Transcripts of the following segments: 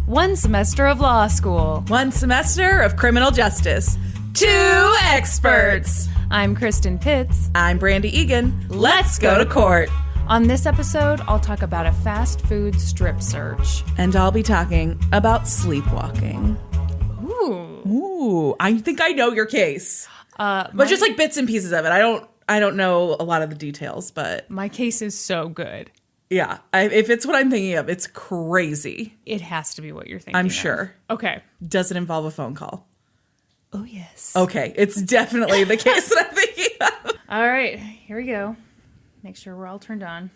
1 semester of law school. 1 semester of criminal justice. 2 experts. I'm Kristin Pitts. I'm Brandy Egan. Let's go to court. On this episode, I'll talk about a fast food strip search. And I'll be talking about sleepwalking. Ooh, I think I know your case. But just like bits and pieces of it. I don't know a lot of the details, but my case is so good. Yeah, if it's what I'm thinking of, it's crazy. It has to be what you're thinking I'm of. sure. Okay. Does it involve a phone call? Oh, yes. Okay, it's definitely the case that I'm thinking of. All right, here we go. Make sure we're all turned on.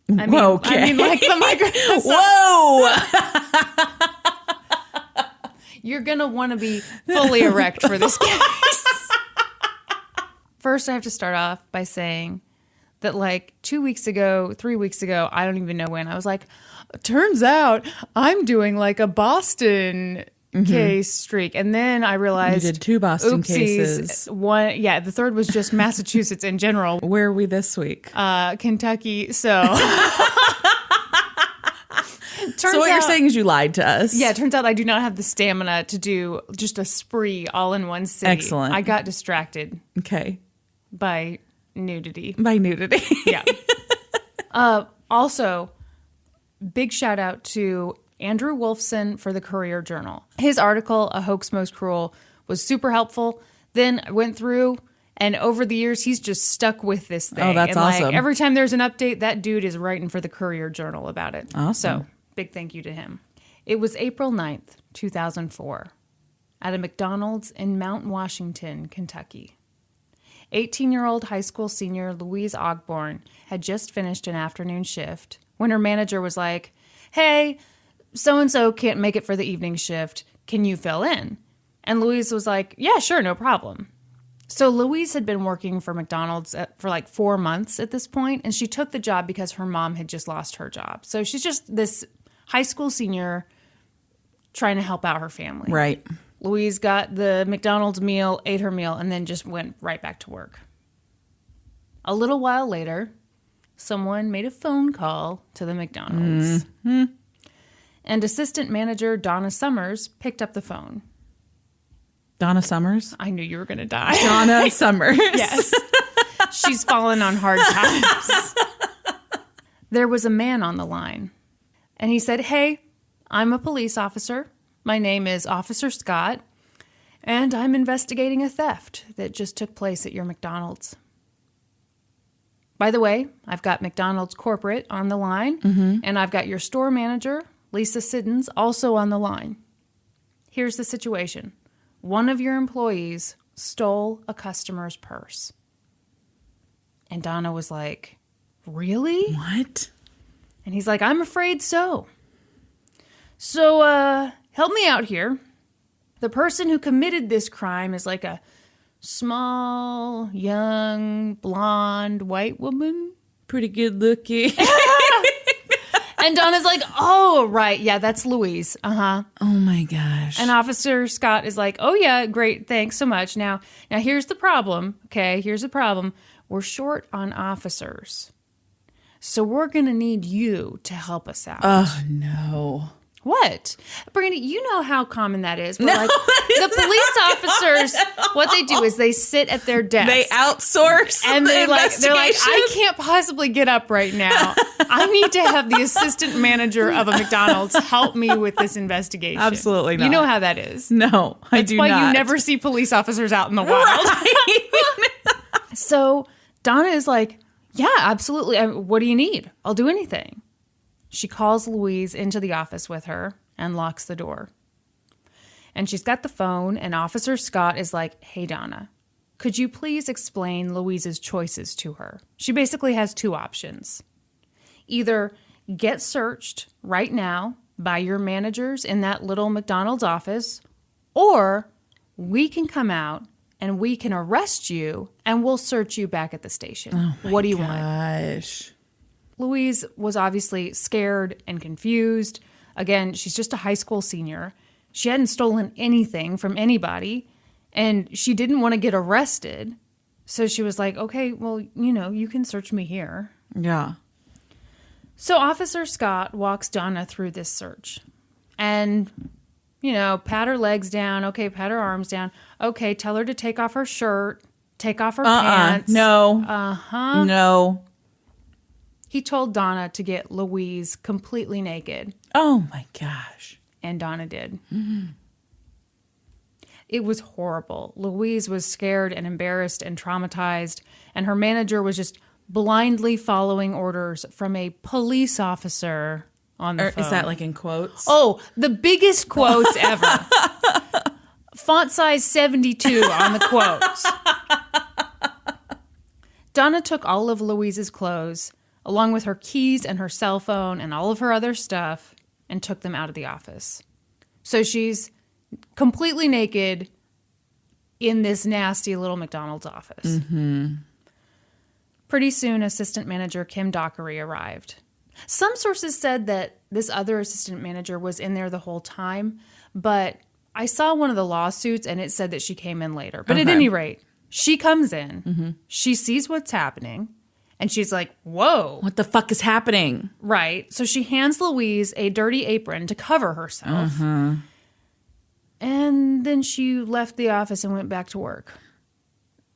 Okay. I mean, like the microphone. Whoa! You're going to want to be fully erect for this case. First, I have to start off by saying that like 2 weeks ago, 3 weeks ago, I don't even know when, I was like, turns out I'm doing like a Boston case streak. And then I realized you did 2 Boston cases. One, yeah, the third was just Massachusetts in general. Where are we this week? Kentucky. So so what you're saying is you lied to us. Yeah, it turns out I do not have the stamina to do just a spree all in one city. Excellent. I got distracted. Okay. By nudity. Yeah. Also, big shout out to Andrew Wolfson for the Courier-Journal. His article, A Hoax Most Cruel, was super helpful. Then I went through, and over the years, he's just stuck with this thing. Oh, that's awesome. Like, every time there's an update, that dude is writing for the Courier-Journal about it. Awesome. So, big thank you to him. It was April 9th, 2004, at a McDonald's in Mount Washington, Kentucky. 18-year-old high school senior Louise Ogborn had just finished an afternoon shift when her manager was like, hey, so-and-so can't make it for the evening shift. Can you fill in? And Louise was like, yeah, sure, no problem. So Louise had been working for McDonald's for like 4 months at this point, and she took the job because her mom had just lost her job. So she's just this high school senior trying to help out her family. Right. Louise got the McDonald's meal, ate her meal, and then just went right back to work. A little while later, someone made a phone call to the McDonald's. Mm-hmm. And assistant manager Donna Summers picked up the phone. Donna Summers? I knew you were going to die. Donna Summers. Yes. She's fallen on hard times. There was a man on the line. And he said, hey, I'm a police officer. My name is Officer Scott, and I'm investigating a theft that just took place at your McDonald's. By the way, I've got McDonald's corporate on the line, and I've got your store manager, Lisa Siddons, also on the line. Here's the situation. One of your employees stole a customer's purse. And Donna was like, really? What? And he's like, I'm afraid so. So, help me out here. The person who committed this crime is like a small, young, blonde, white woman. Pretty good looking. And Donna's like, oh, right. Yeah, that's Louise. Uh-huh. Oh, my gosh. And Officer Scott is like, oh, yeah, great. Thanks so much. Now here's the problem. Okay, here's the problem. We're short on officers. So we're going to need you to help us out. Oh, no. What? Brandy, you know how common that is. But like, the police officers, what they do is they sit at their desk. They outsource and they're like, investigation. I can't possibly get up right now. I need to have the assistant manager of a McDonald's help me with this investigation. Absolutely not. You know how that is. No, I do not. That's why you never see police officers out in the wild. Right. So Donna is like, yeah, absolutely. What do you need? I'll do anything. She calls Louise into the office with her and locks the door. And she's got the phone, and Officer Scott is like, hey, Donna, could you please explain Louise's choices to her? She basically has 2 options. Either get searched right now by your managers in that little McDonald's office, or we can come out and we can arrest you and we'll search you back at the station. Oh my what do you gosh. want? Louise was obviously scared and confused. Again, she's just a high school senior. She hadn't stolen anything from anybody, and she didn't want to get arrested. So she was like, okay, well, you can search me here. Yeah. So Officer Scott walks Donna through this search. And, pat her legs down. Okay, pat her arms down. Okay, tell her to take off her shirt, take off her pants. No. Uh-huh. No. He told Donna to get Louise completely naked. Oh, my gosh. And Donna did. Mm-hmm. It was horrible. Louise was scared and embarrassed and traumatized, and her manager was just blindly following orders from a police officer on the phone. Is that like in quotes? Oh, the biggest quotes ever. Font size 72 on the quotes. Donna took all of Louise's clothes, along with her keys and her cell phone and all of her other stuff, and took them out of the office. So she's completely naked in this nasty little McDonald's office. Mm-hmm. Pretty soon, assistant manager Kim Dockery arrived. Some sources said that this other assistant manager was in there the whole time, but I saw one of the lawsuits and it said that she came in later. But at any rate, she comes in, she sees what's happening, and she's like, whoa. What the fuck is happening? Right. So she hands Louise a dirty apron to cover herself. Mm-hmm. And then she left the office and went back to work.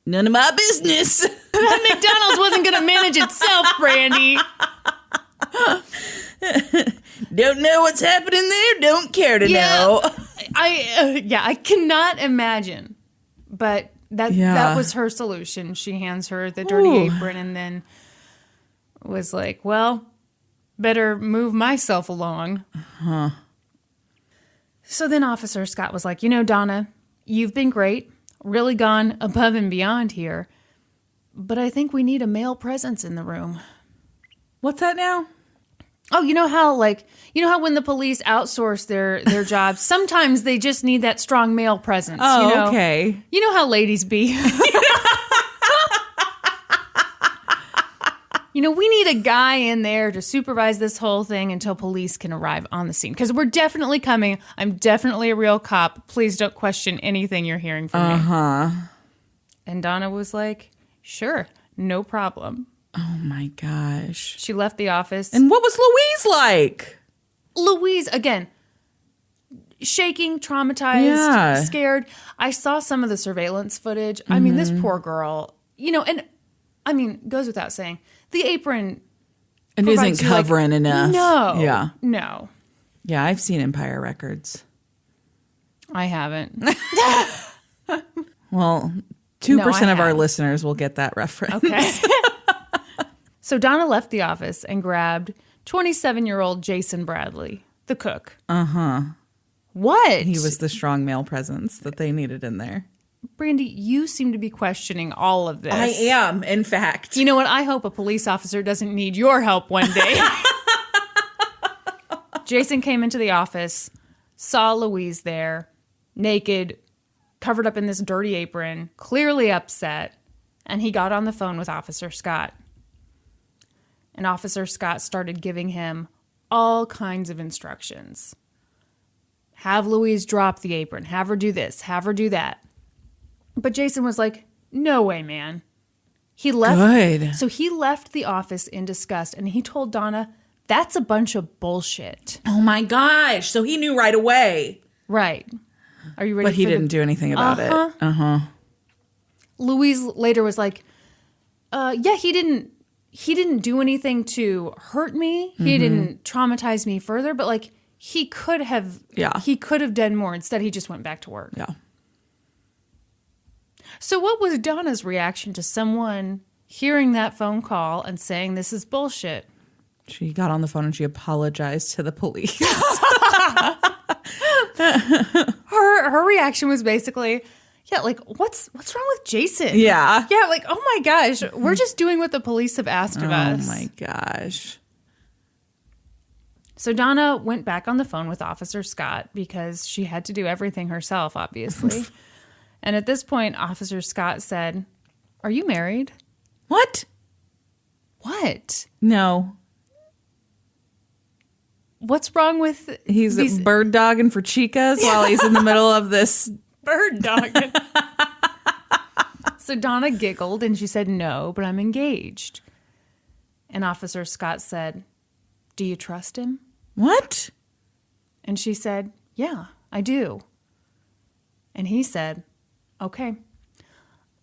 None of my business. McDonald's wasn't going to manage itself, Brandy. Don't know what's happening there. Don't care to know. I cannot imagine. But that was her solution. She hands her the dirty apron and then was like, well, better move myself along. Uh-huh. So then Officer Scott was like, Donna, you've been great. Really gone above and beyond here. But I think we need a male presence in the room. What's that now? Oh, you know how when the police outsource their jobs, sometimes they just need that strong male presence. Oh, okay. You know how ladies be. We need a guy in there to supervise this whole thing until police can arrive on the scene. Because we're definitely coming. I'm definitely a real cop. Please don't question anything you're hearing from me. Uh-huh. And Donna was like, sure, no problem. Oh, my gosh. She left the office. And what was Louise like? Louise, again, shaking, traumatized, scared. I saw some of the surveillance footage. Mm-hmm. I mean, this poor girl, goes without saying, the apron and isn't covering enough. No. Yeah. No. Yeah, I've seen Empire Records. I haven't. Well, 2% of our listeners will get that reference. Okay. So Donna left the office and grabbed 27-year-old Jason Bradley, the cook. Uh-huh. What? He was the strong male presence that they needed in there. Brandy, you seem to be questioning all of this. I am, in fact. You know what? I hope a police officer doesn't need your help one day. Jason came into the office, saw Louise there, naked, covered up in this dirty apron, clearly upset, and he got on the phone with Officer Scott. And Officer Scott started giving him all kinds of instructions. Have Louise drop the apron. Have her do this. Have her do that. But Jason was like, no way, man. He left. Good. So he left the office in disgust, and he told Donna, that's a bunch of bullshit. Oh, my gosh. So he knew right away. Right. Are you ready? But he didn't do anything about it. Uh-huh. Louise later was like, he didn't do anything to hurt me. He didn't traumatize me further, but he could have done more. Instead, he just went back to work. Yeah. So what was Donna's reaction to someone hearing that phone call and saying this is bullshit? She got on the phone and she apologized to the police. Her reaction was basically, what's wrong with Jason? Yeah. Yeah, oh my gosh, we're just doing what the police have asked of us. Oh my gosh. So Donna went back on the phone with Officer Scott because she had to do everything herself, obviously. And at this point, Officer Scott said, are you married? What? What? No. What's wrong with He's bird dogging for chicas while he's in the middle of this. Bird dogging. So Donna giggled and she said, no, but I'm engaged. And Officer Scott said, do you trust him? What? And she said, yeah, I do. And he said, okay,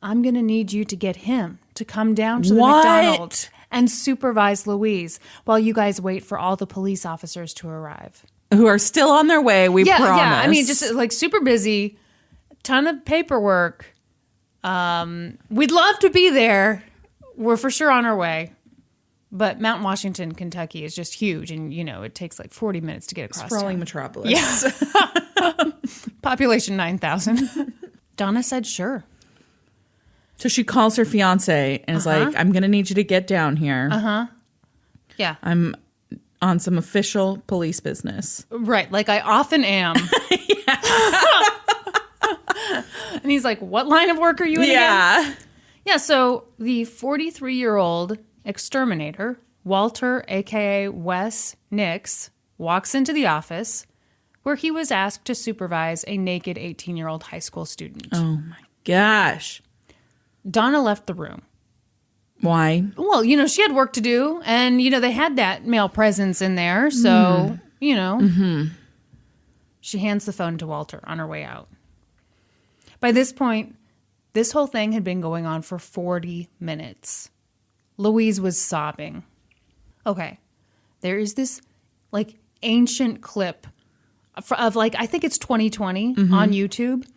I'm going to need you to get him to come down to the McDonald's and supervise Louise while you guys wait for all the police officers to arrive. Who are still on their way, we promise. Yeah, I mean, just like super busy, ton of paperwork. We'd love to be there. We're for sure on our way. But Mount Washington, Kentucky is just huge. And, you know, it takes like 40 minutes to get across Sprawling town. metropolis. Yeah. Population 9,000. Donna said, sure. So she calls her fiance and is like, I'm going to need you to get down here. Yeah. I'm on some official police business. Right. Like I often am. And he's like, what line of work are you in again? Yeah. So the 43-year-old exterminator, Walter, a.k.a. Wes Nix, walks into the office where he was asked to supervise a naked 18-year-old high school student. Oh, my gosh. Donna left the room. Why? Well, you know, she had work to do, and, you know, they had that male presence in there, so, you know. She hands the phone to Walter on her way out. By this point, this whole thing had been going on for 40 minutes. Louise was sobbing. Okay, there is this, like, ancient clip of like, I think it's 2020 on YouTube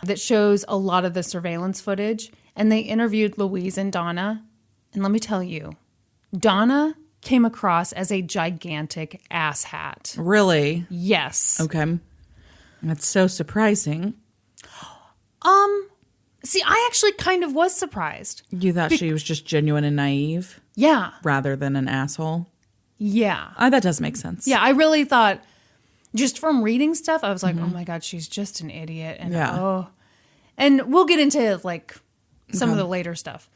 that shows a lot of the surveillance footage, and they interviewed Louise and Donna. And let me tell you, Donna came across as a gigantic asshat. Really? Yes. Okay. That's so surprising. See, I actually kind of was surprised. You thought she was just genuine and naive? Yeah. Rather than an asshole? Yeah. That does make sense. Yeah, I really thought, just from reading stuff, I was like, oh my God, she's just an idiot. And and we'll get into like some of the later stuff.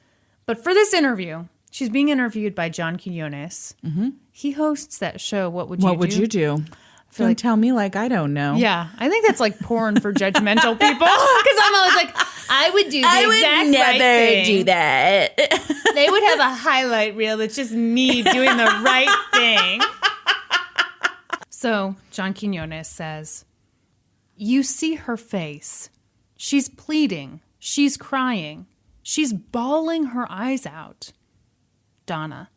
But for this interview, she's being interviewed by John Quinones. He hosts that show, What Would You Do? What would you do? Don't tell me like I don't know. Yeah, I think that's like porn for judgmental people. Because I'm always like, I would do the exact right thing. Do that. They would have a highlight reel that's just me doing the right thing. So John Quinones says, you see her face. She's pleading. She's crying. She's bawling her eyes out. Donna,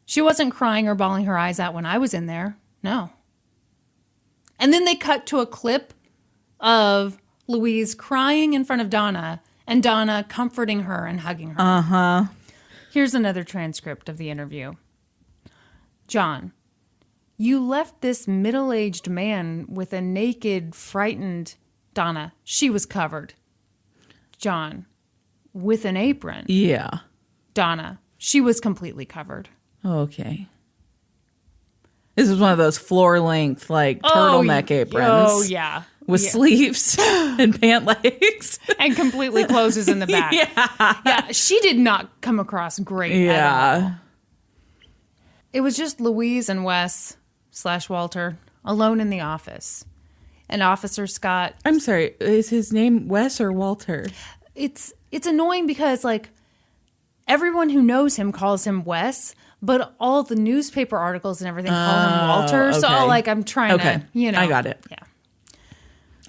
she wasn't crying or bawling her eyes out when I was in there. No. And then they cut to a clip of Louise crying in front of Donna and Donna comforting her and hugging her. Here's another transcript of the interview. John, you left this middle-aged man with a naked, frightened Donna. She was covered. John, with an apron. Yeah. Donna, she was completely covered. Okay. This is one of those floor-length, like, turtleneck aprons. Oh, yeah. With sleeves and pant legs. And completely closes in the back. Yeah, she did not come across great at all. It was just Louise and Wes / Walter alone in the office. And Officer Scott... I'm sorry, is his name Wes or Walter? It's annoying because, like, everyone who knows him calls him Wes, but all the newspaper articles and everything call him Walter. Okay. So, like, I'm trying to, you know. I got it. Yeah.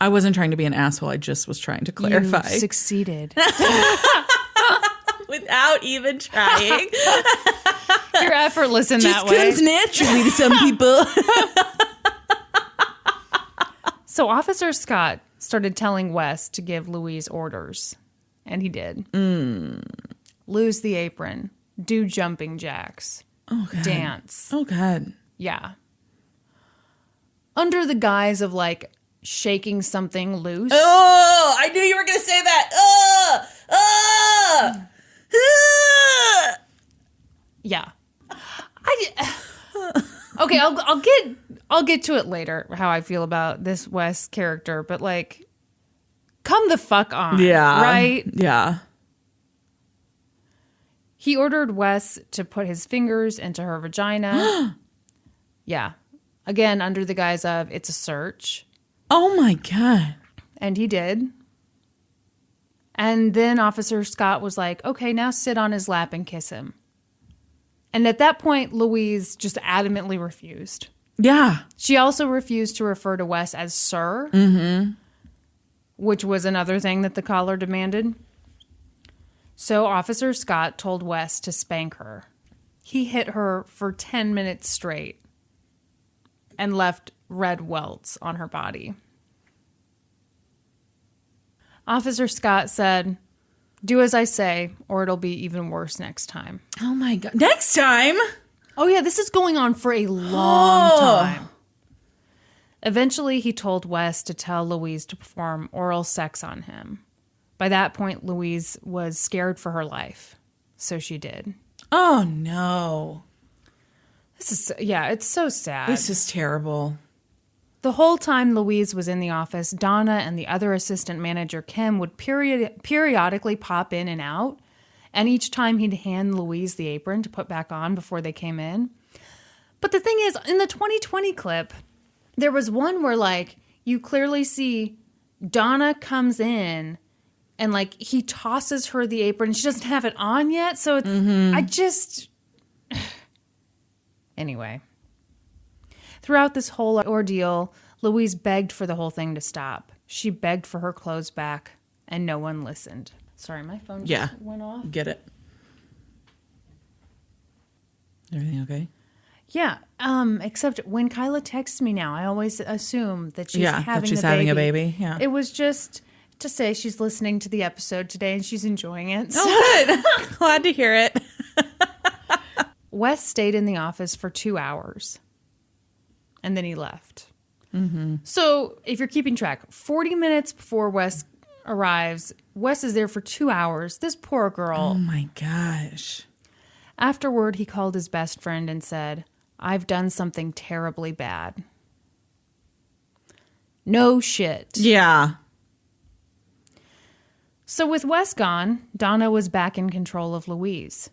I wasn't trying to be an asshole. I just was trying to clarify. You succeeded. Without even trying. You're effortless in that way. Just comes naturally to some people. So Officer Scott started telling Wes to give Louise orders. And he did. Lose the apron. Do jumping jacks. Oh, God. Dance. Oh, God. Yeah. Under the guise of, like, shaking something loose. Oh, I knew you were going to say that. Yeah. Okay, I'll get to it later, how I feel about this Wes character, but, like, come the fuck on. Yeah. Right? Yeah. He ordered Wes to put his fingers into her vagina. Yeah. Again, under the guise of, it's a search. Oh, my God. And he did. And then Officer Scott was like, okay, now sit on his lap and kiss him. And at that point, Louise just adamantly refused. Yeah. She also refused to refer to Wes as sir, which was another thing that the caller demanded. So Officer Scott told Wes to spank her. He hit her for 10 minutes straight and left red welts on her body. Officer Scott said, "Do as I say, or it'll be even worse next time." Oh my God. Next time? Oh yeah, this is going on for a long time. Eventually, he told Wes to tell Louise to perform oral sex on him. By that point, Louise was scared for her life, so she did. Oh no. It's so sad. This is terrible. The whole time Louise was in the office, Donna and the other assistant manager, Kim, would periodically pop in and out. And each time he'd hand Louise the apron to put back on before they came in. But the thing is, in the 2020 clip, there was one where, like, you clearly see Donna comes in and, like, he tosses her the apron. She doesn't have it on yet. So it's, Anyway. Throughout this whole ordeal, Louise begged for the whole thing to stop. She begged for her clothes back, and no one listened. Sorry, my phone just went off. Get it. Everything okay? Yeah, except when Kyla texts me now, I always assume that she's having a baby. Yeah. It was just to say she's listening to the episode today and she's enjoying it. So. Oh, good. Glad to hear it. Wes stayed in the office for 2 hours. And then he left. So if you're keeping track, 40 minutes before Wes arrives, Wes is there for 2 hours. This poor girl. Oh my gosh. Afterward, he called his best friend and said, "I've done something terribly bad." No shit. Yeah. So with Wes gone, Donna was back in control of Louise.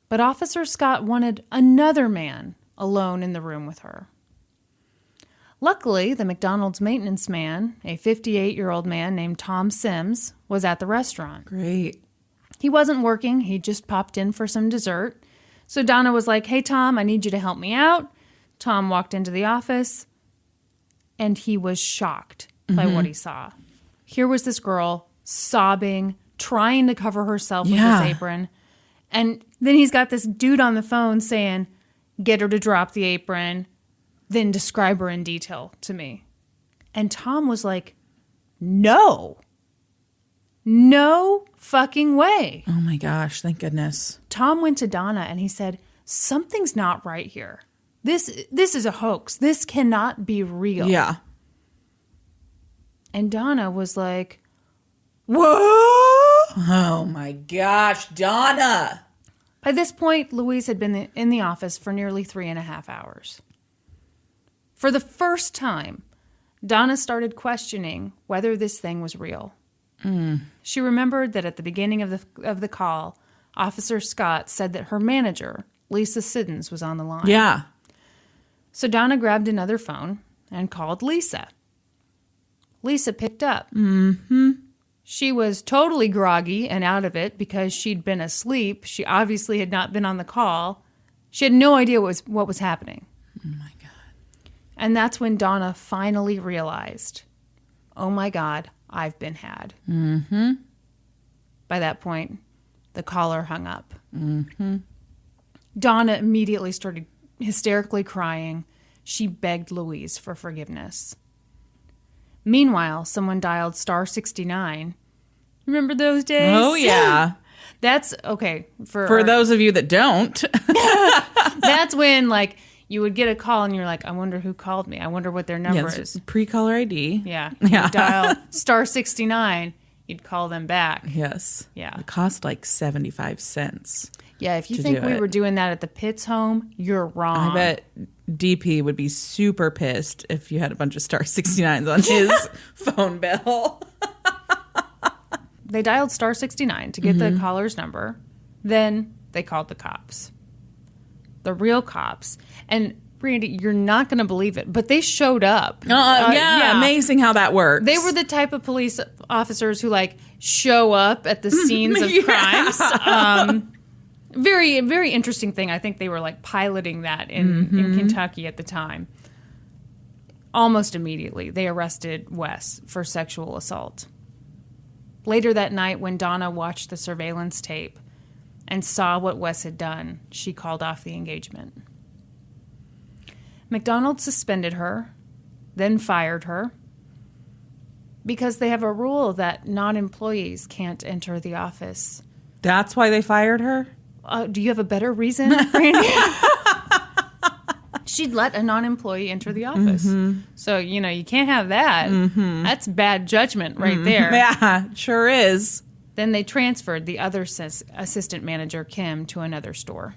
But Officer Scott wanted another man alone in the room with her. Luckily, the McDonald's maintenance man, a 58-year-old man named Tom Sims, was at the restaurant. Great. He wasn't working. He just popped in for some dessert. So Donna was like, "Hey, Tom, I need you to help me out." Tom walked into the office, and he was shocked by what he saw. Here was this girl sobbing, trying to cover herself with this apron. And then he's got this dude on the phone saying, "Get her to drop the apron, then describe her in detail to me." And Tom was like, "No fucking way." Oh my gosh, thank goodness. Tom went to Donna and he said, "Something's not right here. This is a hoax. This cannot be real." Yeah. And Donna was like, "Whoa!" Oh my gosh, Donna. By this point, Louise had been in the office for nearly 3.5 hours. For the first time, Donna started questioning whether this thing was real. She remembered that at the beginning of the call, Officer Scott said that her manager, Lisa Siddons, was on the line. Yeah. So Donna grabbed another phone and called Lisa. Lisa picked up. She was totally groggy and out of it because she'd been asleep. She obviously had not been on the call. She had no idea what was happening. Oh my God. And that's when Donna finally realized, "Oh my God, I've been had." By that point, the caller hung up. Donna immediately started hysterically crying. She begged Louise for forgiveness. Meanwhile, someone dialed *69. Remember those days? Oh, yeah. That's, okay. For those of you that don't. That's when, like, you would get a call and you're like, "I wonder who called me. I wonder what their number is." Pre-caller ID. Yeah. You dial *69. You'd call them back. Yes. Yeah. It cost like 75 cents. Yeah, if you think we were doing that at the Pitts home, you're wrong. I bet DP would be super pissed if you had a bunch of *69s on his phone bill. They dialed *69 to get the caller's number. Then they called the cops. The real cops. And Brandy, you're not going to believe it, but they showed up. Yeah, amazing how that works. They were the type of police officers who, like, show up at the scenes of crimes. Very, very interesting thing. I think they were, like, piloting that in Kentucky at the time. almost immediately, they arrested Wes for sexual assault. Later that night, when Donna watched the surveillance tape and saw what Wes had done, she called off the engagement. McDonald's suspended her, then fired her, because they have a rule that non-employees can't enter the office. That's why they fired her? Do you have a better reason, Brandy? She'd let a non-employee enter the office. Mm-hmm. So, you can't have that. Mm-hmm. That's bad judgment right there. Yeah, sure is. Then they transferred the other assistant manager, Kim, to another store.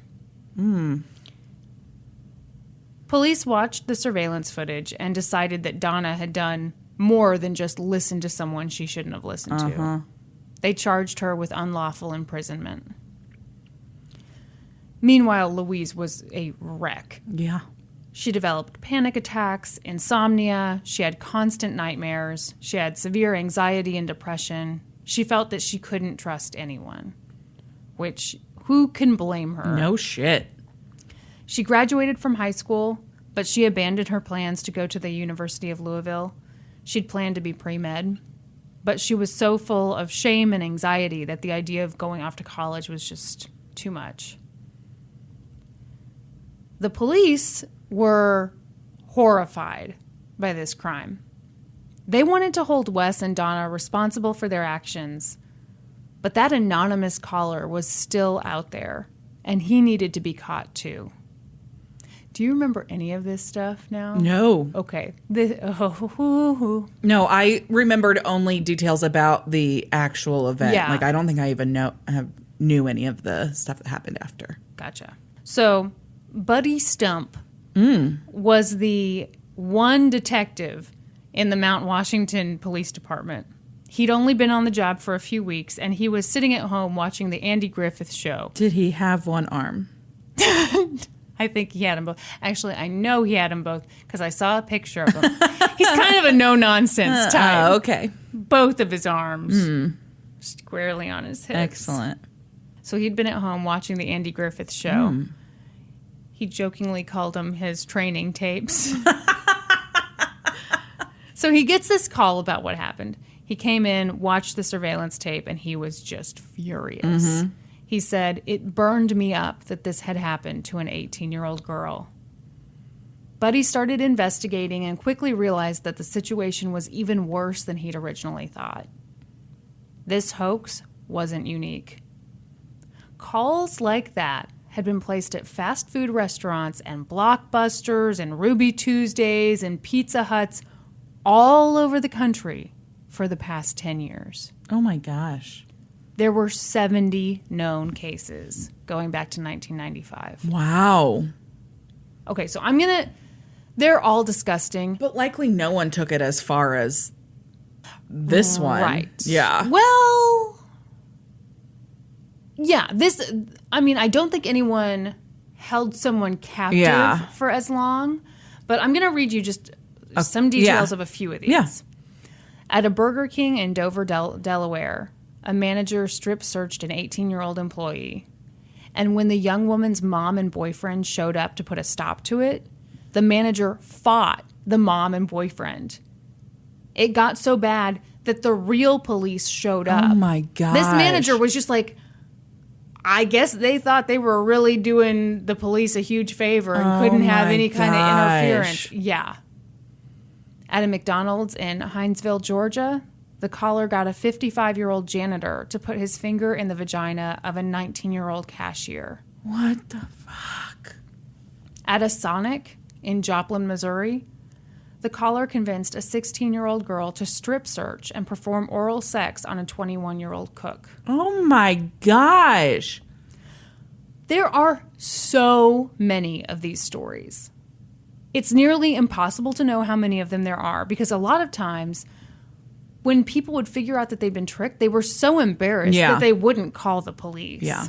Police watched the surveillance footage and decided that Donna had done more than just listen to someone she shouldn't have listened to. They charged her with unlawful imprisonment. Meanwhile, Louise was a wreck. Yeah. She developed panic attacks, insomnia, she had constant nightmares, she had severe anxiety and depression. She felt that she couldn't trust anyone, which, who can blame her? No shit. She graduated from high school, but she abandoned her plans to go to the University of Louisville. She'd planned to be pre-med, but she was so full of shame and anxiety that the idea of going off to college was just too much. The police were horrified by this crime. They wanted to hold Wes and Donna responsible for their actions, but that anonymous caller was still out there, and he needed to be caught too. Do you remember any of this stuff now? No. Okay. No, I remembered only details about the actual event. Yeah. Like, I don't think I even knew any of the stuff that happened after. Gotcha. So, Buddy Stump was the one detective in the Mount Washington Police Department. He'd only been on the job for a few weeks, and he was sitting at home watching the Andy Griffith Show. Did he have one arm? I think he had them both. Actually, I know he had them both because I saw a picture of him. He's kind of a no-nonsense type. Okay. Both of his arms squarely on his hips. Excellent. So he'd been at home watching the Andy Griffith Show. He jokingly called them his training tapes. So he gets this call about what happened. He came in, watched the surveillance tape, and he was just furious. He said, "It burned me up that this had happened to an 18-year-old girl." Buddy started investigating and quickly realized that the situation was even worse than he'd originally thought. This hoax wasn't unique. Calls like that had been placed at fast food restaurants and Blockbusters and Ruby Tuesdays and Pizza Huts all over the country for the past 10 years. Oh my gosh. There were 70 known cases going back to 1995. Wow. Okay, so they're all disgusting. But likely no one took it as far as this one. Right. Yeah. Well, yeah, I don't think anyone held someone captive for as long, but I'm going to read you just some details of a few of these. Yeah. At a Burger King in Dover, Delaware, a manager strip searched an 18-year-old employee. And when the young woman's mom and boyfriend showed up to put a stop to it, the manager fought the mom and boyfriend. It got so bad that the real police showed up. Oh my gosh. This manager was just like, I guess they thought they were really doing the police a huge favor and couldn't have any kind of interference. Yeah. At a McDonald's in Hinesville, Georgia, the caller got a 55-year-old janitor to put his finger in the vagina of a 19-year-old cashier. What the fuck? At a Sonic in Joplin, Missouri, the caller convinced a 16-year-old girl to strip search and perform oral sex on a 21-year-old cook. Oh my gosh. There are so many of these stories. It's nearly impossible to know how many of them there are because a lot of times when people would figure out that they'd been tricked, they were so embarrassed that they wouldn't call the police. Yeah.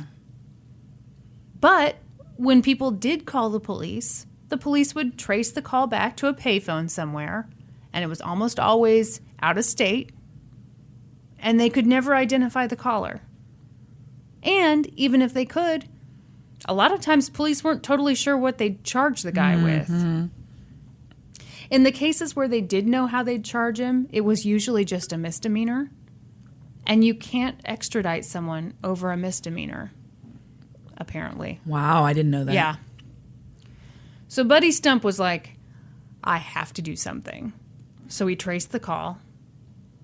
But when people did call the police would trace the call back to a payphone somewhere, and it was almost always out of state, and they could never identify the caller. And even if they could, a lot of times police weren't totally sure what they'd charge the guy with. In the cases where they did know how they'd charge him, it was usually just a misdemeanor. And you can't extradite someone over a misdemeanor, apparently. Wow, I didn't know that. Yeah. So Buddy Stump was like, I have to do something. So he traced the call,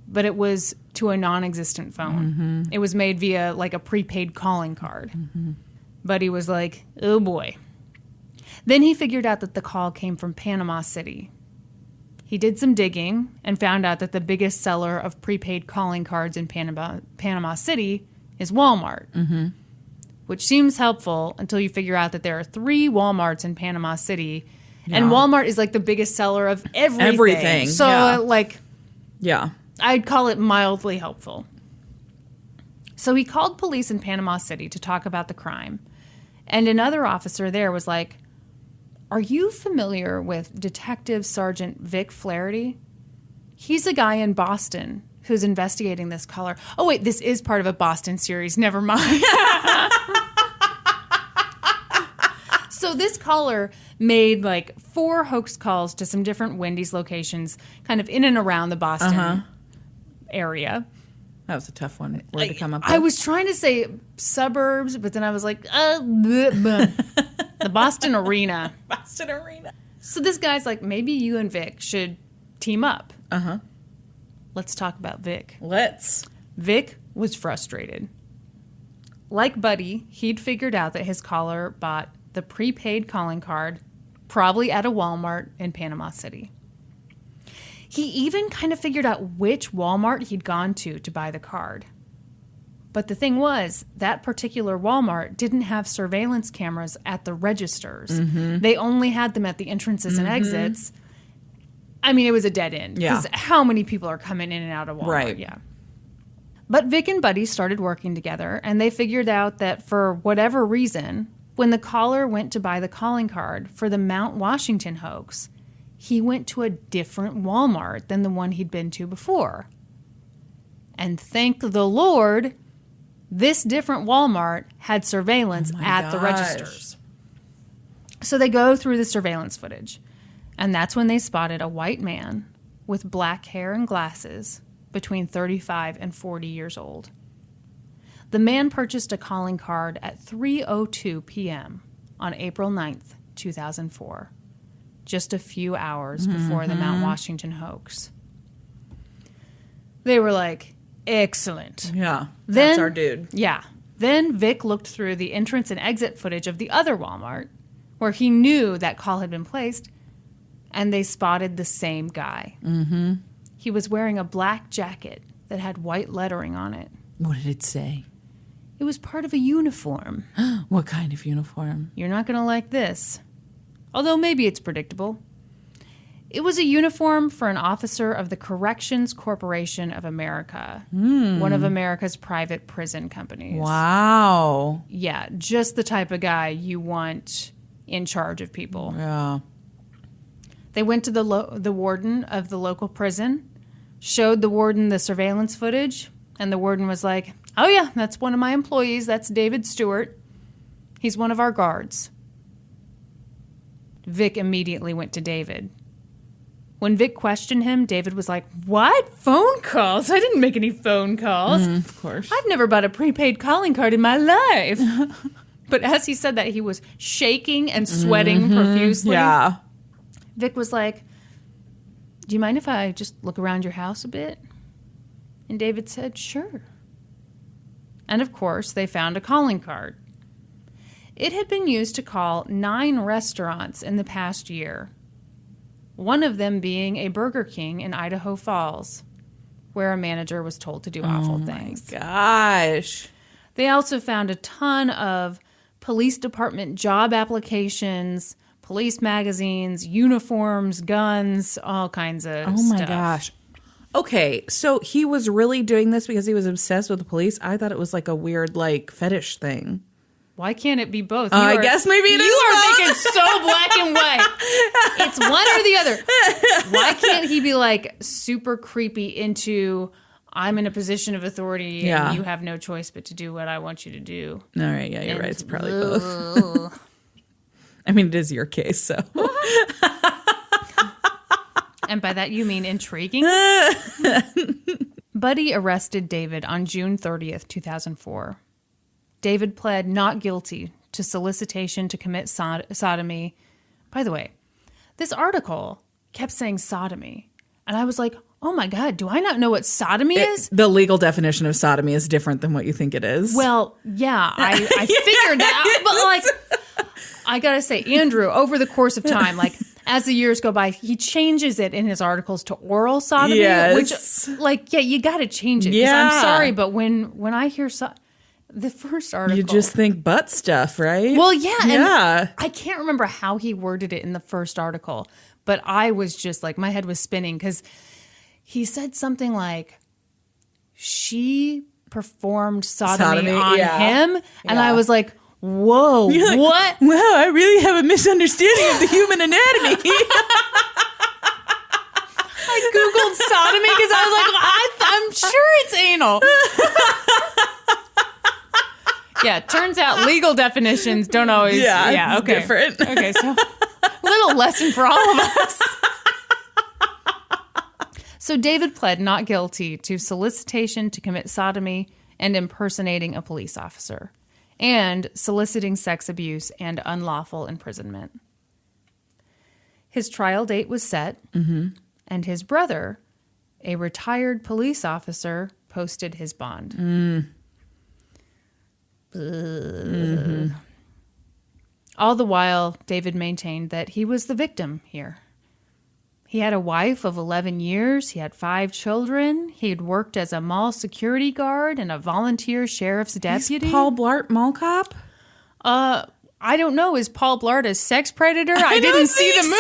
but it was to a non-existent phone. Mm-hmm. It was made via like a prepaid calling card. Mm-hmm. Buddy was like, oh boy. Then he figured out that the call came from Panama City. He did some digging and found out that the biggest seller of prepaid calling cards in Panama City is Walmart, which seems helpful until you figure out that there are 3 Walmarts in Panama City, and Walmart is like the biggest seller of everything. So, I'd call it mildly helpful. So he called police in Panama City to talk about the crime, and another officer there was like, are you familiar with Detective Sergeant Vic Flaherty? He's a guy in Boston who's investigating this caller. Oh, wait, this is part of a Boston series. Never mind. So this caller made like 4 hoax calls to some different Wendy's locations kind of in and around the Boston area. That was a tough one word to come up with. I was trying to say suburbs, but then I was like, the Boston area. Boston area. So this guy's like, maybe you and Vic should team up. Let's talk about Vic. Vic was frustrated. Like Buddy, he'd figured out that his caller bought the prepaid calling card, probably at a Walmart in Panama City. He even kind of figured out which Walmart he'd gone to buy the card. But the thing was, that particular Walmart didn't have surveillance cameras at the registers. They only had them at the entrances and exits. I mean, it was a dead end. Because how many people are coming in and out of Walmart? Right. Yeah. But Vic and Buddy started working together, and they figured out that for whatever reason, when the caller went to buy the calling card for the Mount Washington hoax, he went to a different Walmart than the one he'd been to before. And thank the Lord, this different Walmart had surveillance at the registers. So they go through the surveillance footage, and that's when they spotted a white man with black hair and glasses between 35 and 40 years old. The man purchased a calling card at 3:02 p.m. on April 9th, 2004, just a few hours before the Mount Washington hoax. They were like, excellent. Yeah, that's our dude. Yeah. Then Vic looked through the entrance and exit footage of the other Walmart, where he knew that call had been placed, and they spotted the same guy. He was wearing a black jacket that had white lettering on it. What did it say? It was part of a uniform. What kind of uniform? You're not going to like this. Although maybe it's predictable. It was a uniform for an officer of the Corrections Corporation of America, one of America's private prison companies. Wow. Yeah, just the type of guy you want in charge of people. Yeah. They went to the warden of the local prison, showed the warden the surveillance footage, and the warden was like, oh yeah, that's one of my employees. That's David Stewart. He's one of our guards. Vic immediately went to David. When Vic questioned him, David was like, what? Phone calls? I didn't make any phone calls. Of course. I've never bought a prepaid calling card in my life. But as he said that, he was shaking and sweating profusely. Yeah. Vic was like, do you mind if I just look around your house a bit? And David said, sure. And of course, they found a calling card. It had been used to call 9 restaurants in the past year. One of them being a Burger King in Idaho Falls, where a manager was told to do awful things. Oh my gosh. They also found a ton of police department job applications, police magazines, uniforms, guns, all kinds of stuff. Oh my gosh. Okay, so he was really doing this because he was obsessed with the police? I thought it was like a weird, like, fetish thing. Why can't it be both? I guess maybe it is. You are thinking so black and white. It's one or the other. Why can't he be like super creepy into, I'm in a position of authority and you have no choice but to do what I want you to do? All right, yeah, you're right. It's probably both. I mean, it is your case, so. And by that you mean intriguing? Buddy arrested David on June 30th, 2004. David pled not guilty to solicitation to commit sodomy. By the way, this article kept saying sodomy. And I was like, oh my God, do I not know what sodomy is? The legal definition of sodomy is different than what you think it is. Well, yeah, I figured that out. But like, I gotta say, Andrew, over the course of time, like as the years go by, he changes it in his articles to oral sodomy. Yes. Which, like, yeah, you gotta change it. Yeah. I'm sorry, but when I hear the first article, you just think butt stuff, right? Well, yeah. Yeah. And I can't remember how he worded it in the first article, but I was just like, my head was spinning because he said something like, she performed sodomy on him. And I was like, whoa, like, what? Wow, I really have a misunderstanding of the human anatomy. I Googled sodomy because I was like, I'm sure it's anal. Yeah, turns out legal definitions don't always. Yeah, okay. Different. Okay, so little lesson for all of us. So David pled not guilty to solicitation to commit sodomy and impersonating a police officer, and soliciting sex abuse and unlawful imprisonment. His trial date was set, and his brother, a retired police officer, posted his bond. All the while, David maintained that he was the victim here. He had a wife of 11 years. He had 5 children. He had worked as a mall security guard and a volunteer sheriff's deputy. He's Paul Blart Mall Cop? I don't know. Is Paul Blart a sex predator? I didn't see the movie.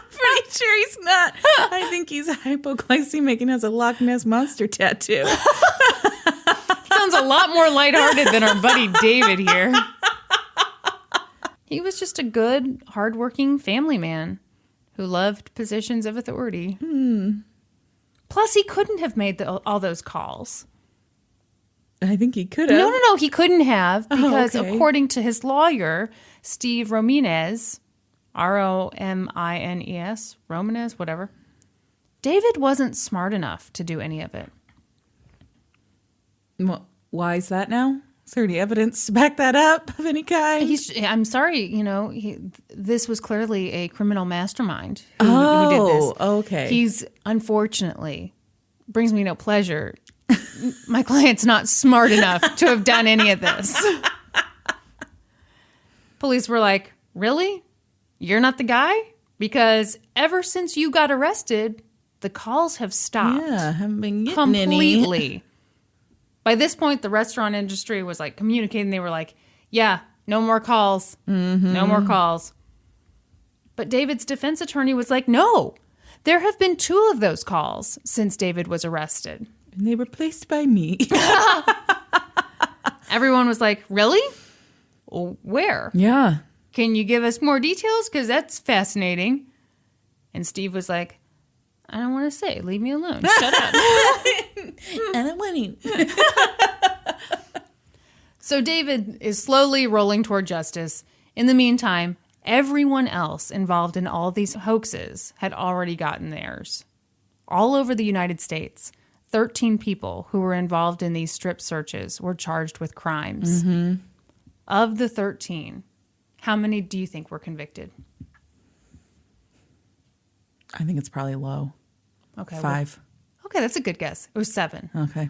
Pretty sure he's not. I think he's hypoglycemic and has a Loch Ness Monster tattoo. Sounds a lot more lighthearted than our buddy David here. He was just a good, hardworking family man who loved positions of authority. Plus, he couldn't have made all those calls. I think he could have. No, he couldn't have because according to his lawyer, Steve Romanez, Romines, Romanez, whatever, David wasn't smart enough to do any of it. Well, why is that now? Is there any evidence to back that up of any kind? I'm sorry, this was clearly a criminal mastermind who did this. Okay. He's, unfortunately, brings me no pleasure. My client's not smart enough to have done any of this. Police were like, really? You're not the guy? Because ever since you got arrested, the calls have stopped. Yeah, haven't been getting completely. any. By this point, the restaurant industry was like communicating. They were like, yeah, no more calls. No more calls. But David's defense attorney was like, no, there have been 2 of those calls since David was arrested. And they were placed by me. Everyone was like, really? Where? Yeah. Can you give us more details? Because that's fascinating. And Steve was like, I don't want to say. Leave me alone. Shut up. I don't want to. So David is slowly rolling toward justice. In the meantime, everyone else involved in all these hoaxes had already gotten theirs. All over the United States, 13 people who were involved in these strip searches were charged with crimes. Of the 13, how many do you think were convicted? I think it's probably low. Okay. 5. Okay, that's a good guess. It was 7. Okay.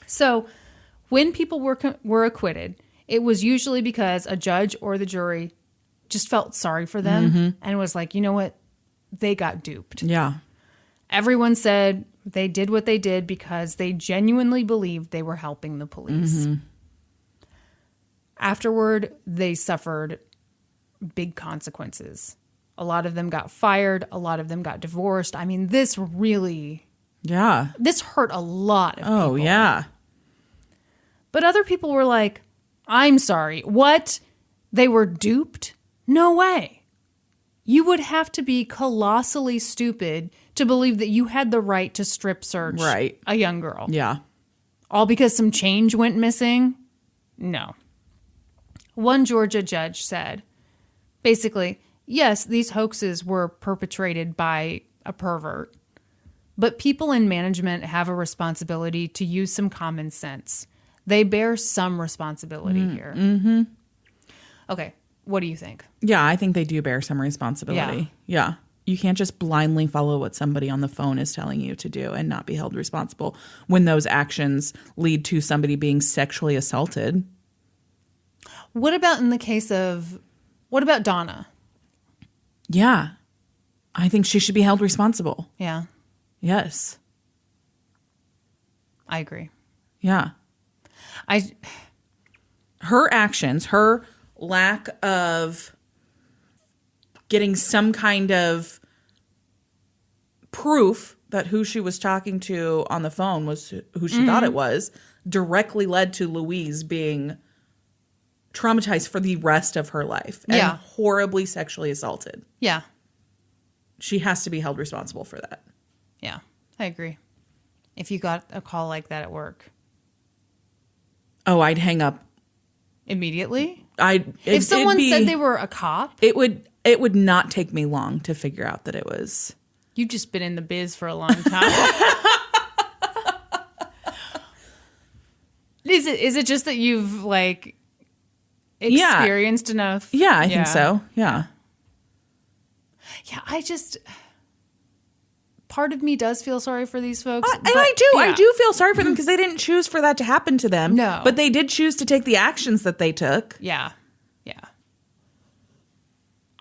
So when people were acquitted, it was usually because a judge or the jury just felt sorry for them and was like, you know what? They got duped. Yeah. Everyone said they did what they did because they genuinely believed they were helping the police. Afterward, they suffered big consequences. A lot of them got fired. A lot of them got divorced. I mean, this hurt a lot of people. Oh, yeah. But other people were like, I'm sorry. What? They were duped? No way. You would have to be colossally stupid to believe that you had the right to strip search a young girl. Yeah. All because some change went missing? No. One Georgia judge said, basically, yes, these hoaxes were perpetrated by a pervert. But people in management have a responsibility to use some common sense. They bear some responsibility here. Mm-hmm. Okay, what do you think? Yeah, I think they do bear some responsibility. Yeah. You can't just blindly follow what somebody on the phone is telling you to do and not be held responsible when those actions lead to somebody being sexually assaulted. What about Donna? Yeah. I think she should be held responsible. Yeah. Yes. I agree. Yeah. Her actions, her lack of getting some kind of proof that who she was talking to on the phone was who she thought it was, directly led to Louise being traumatized for the rest of her life and horribly sexually assaulted. Yeah. She has to be held responsible for that. Yeah, I agree. If you got a call like that at work. Oh, I'd hang up. Immediately? If someone said they were a cop? It would not take me long to figure out that it was. You've just been in the biz for a long time. Is it just that you've like experienced enough? Yeah, I think so. Yeah. Yeah, part of me does feel sorry for these folks. I do. Yeah. I do feel sorry for them because they didn't choose for that to happen to them. No. But they did choose to take the actions that they took. Yeah. Yeah.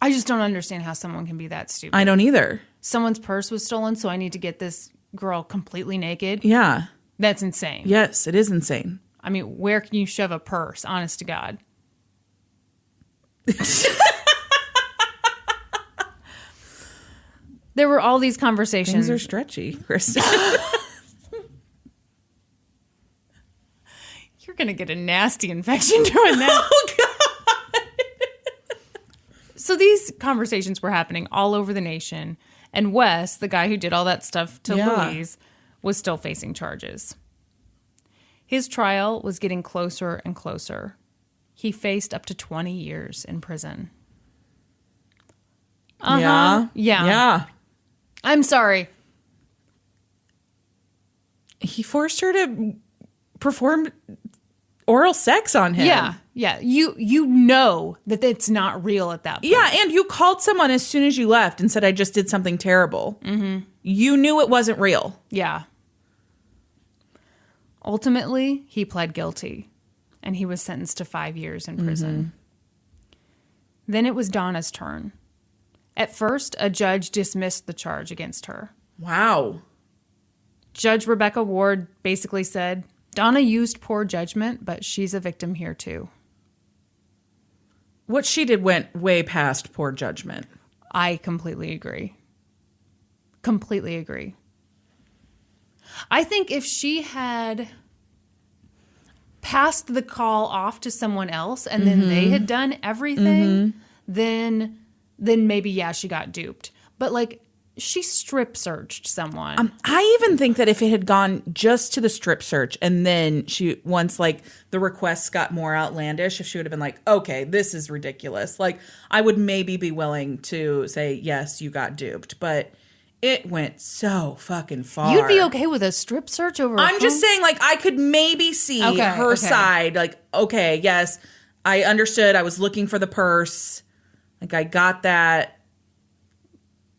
I just don't understand how someone can be that stupid. I don't either. Someone's purse was stolen, so I need to get this girl completely naked. Yeah. That's insane. Yes, it is insane. I mean, where can you shove a purse, honest to God? There were all these conversations. Things are stretchy, Kristin. You're going to get a nasty infection doing that. Oh, God. So these conversations were happening all over the nation. And Wes, the guy who did all that stuff to Louise, was still facing charges. His trial was getting closer and closer. He faced up to 20 years in prison. Yeah. I'm sorry. He forced her to perform oral sex on him. Yeah. You know that it's not real at that point. Yeah, and you called someone as soon as you left and said, I just did something terrible. Mm-hmm. You knew it wasn't real. Yeah. Ultimately, he pled guilty, and he was sentenced to 5 years in prison. Mm-hmm. Then it was Donna's turn. At first, a judge dismissed the charge against her. Wow. Judge Rebecca Ward basically said, Donna used poor judgment, but she's a victim here too. What she did went way past poor judgment. I completely agree. Completely agree. I think if she had passed the call off to someone else and then they had done everything, then maybe, she got duped. But, like, she strip searched someone. I even think that if it had gone just to the strip search and then once, like, the requests got more outlandish, if she would have been like, okay, this is ridiculous. Like, I would maybe be willing to say, yes, you got duped. But it went so fucking far. You'd be okay with a strip search over I'm just saying, like, I could maybe see her side. Like, okay, yes, I understood. I was looking for the purse. Like, I got that.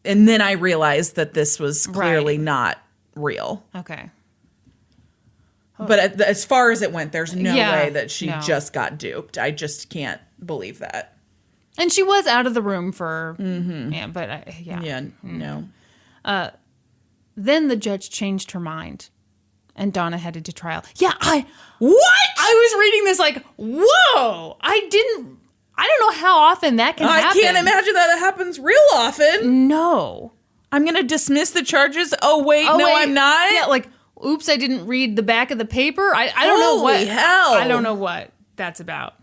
And then I realized that this was clearly not real. Okay. But as far as it went, there's no way that she just got duped. I just can't believe that. And she was out of the room for... No. Then the judge changed her mind. And Donna headed to trial. Yeah, What? I was reading this like, whoa! I don't know how often that can happen. I can't imagine that it happens real often. No. I'm going to dismiss the charges. Oh, wait, I'm not? Yeah, like, oops, I didn't read the back of the paper. I don't know what. Holy hell. I don't know what that's about.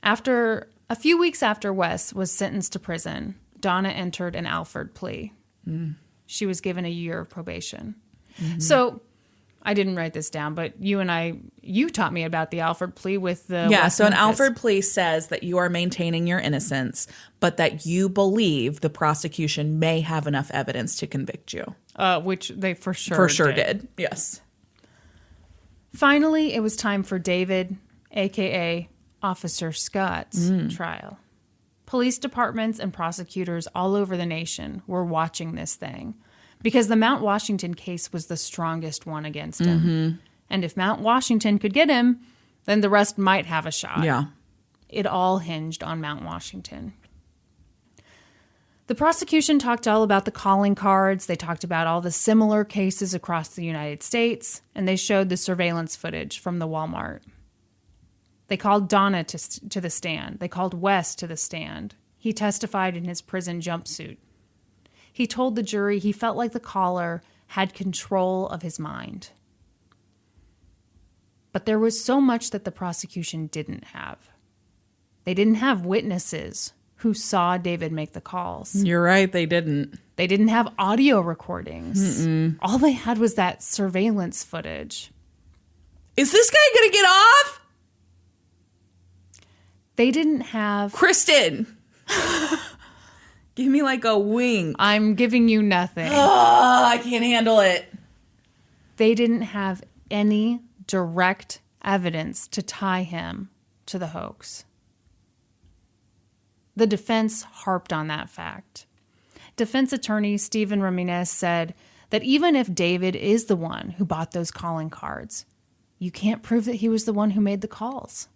A few weeks after Wes was sentenced to prison, Donna entered an Alford plea. She was given a year of probation. Mm-hmm. So I didn't write this down, but you taught me about the Alford plea with the So an Alford plea says that you are maintaining your innocence, but that you believe the prosecution may have enough evidence to convict you. Which they for sure did. Yes. Finally, it was time for David, a.k.a. Officer Scott's trial. Police departments and prosecutors all over the nation were watching this thing because the Mount Washington case was the strongest one against him. And if Mount Washington could get him, then the rest might have a shot. Yeah. It all hinged on Mount Washington. The prosecution talked all about the calling cards. They talked about all the similar cases across the United States, and they showed the surveillance footage from the Walmart. They called Donna to the stand. They called Wes to the stand. He testified in his prison jumpsuit. He told the jury he felt like the caller had control of his mind. But there was so much that the prosecution didn't have. They didn't have witnesses who saw David make the calls. You're right, they didn't. They didn't have audio recordings. All they had was that surveillance footage. Is this guy going to get off? They didn't have... Kristin! Give me like a wink. I'm giving you nothing. I can't handle it. They didn't have any direct evidence to tie him to the hoax. The defense harped on that fact. Defense attorney Stephen Ramirez said that even if David is the one who bought those calling cards, you can't prove that he was the one who made the calls.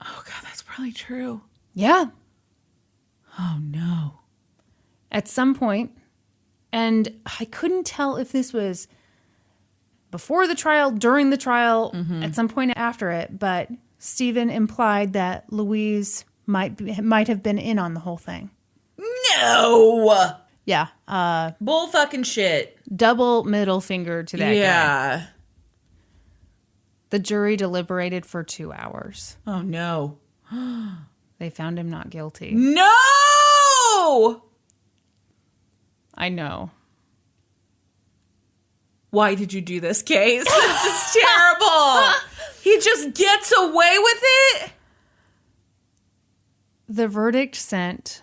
Oh, God, that's probably true. Yeah. Oh, no. At some point, and I couldn't tell if this was before the trial, during the trial, at some point after it, but Stephen implied that Louise might have been in on the whole thing. No! Yeah. Bull fucking shit. Double middle finger to that guy. Yeah. The jury deliberated for 2 hours. Oh, no. They found him not guilty. No! I know. Why did you do this case? This is terrible. He just gets away with it? The verdict sent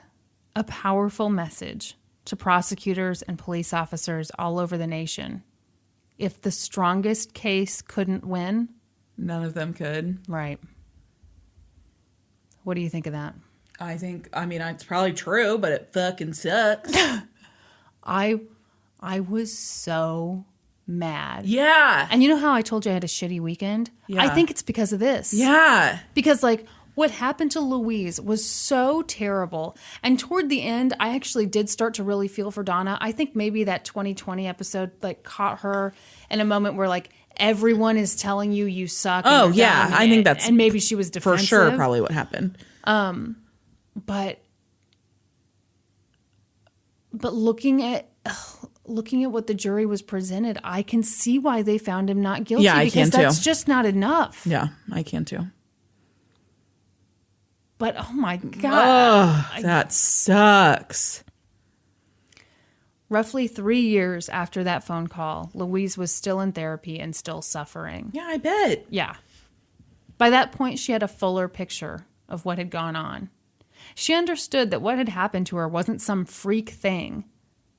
a powerful message to prosecutors and police officers all over the nation. If the strongest case couldn't win, none of them could. Right. What do you think of that? I mean, it's probably true, but it fucking sucks. I was so mad. Yeah. And you know how I told you I had a shitty weekend? Yeah. I think it's because of this. Yeah. Because, like, what happened to Louise was so terrible. And toward the end, I actually did start to really feel for Donna. I think maybe that 2020 episode, like, caught her in a moment where, like, everyone is telling you suck. Oh, yeah. I think that's... And maybe she was defensive. For sure probably what happened. But looking at what the jury was presented, I can see why they found him not guilty. Yeah, I can too. Because that's just not enough. Yeah, I can too. But oh my God. Oh, that sucks. Roughly 3 years after that phone call, Louise was still in therapy and still suffering. Yeah, I bet. Yeah. By that point, she had a fuller picture of what had gone on. She understood that what had happened to her wasn't some freak thing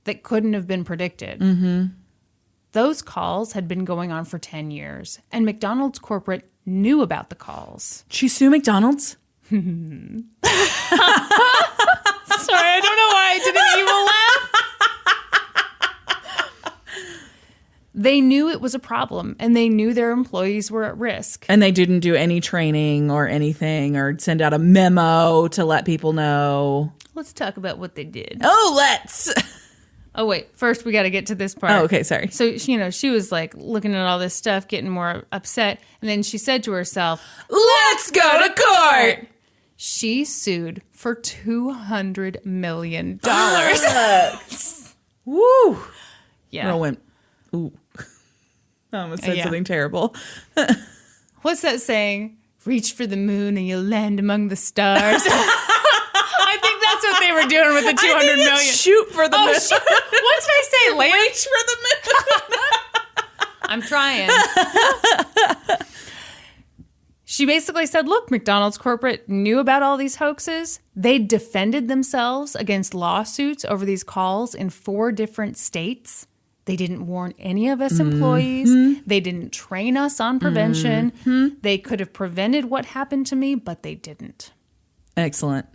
that couldn't have been predicted. Mm-hmm. Those calls had been going on for 10 years, and McDonald's corporate knew about the calls. She sued McDonald's? Sorry, I don't know why I did an evil laugh. They knew it was a problem, and they knew their employees were at risk. And they didn't do any training or anything or send out a memo to let people know. Let's talk about what they did. Oh, let's. Oh, wait. First, we got to get to this part. Oh, okay. Sorry. So, she was like looking at all this stuff, getting more upset. And then she said to herself, let's go to court. She sued for $200 million. Woo. Yeah. Girl went, ooh. I almost said something terrible. What's that saying? Reach for the moon and you'll land among the stars. I think that's what they were doing with the $200 million. Shoot for the moon. What did I say? Land? Reach for the moon. I'm trying. She basically said, look, McDonald's corporate knew about all these hoaxes. They defended themselves against lawsuits over these calls in 4 different states. They didn't warn any of us employees. They didn't train us on prevention. They could have prevented what happened to me, but they didn't. Excellent.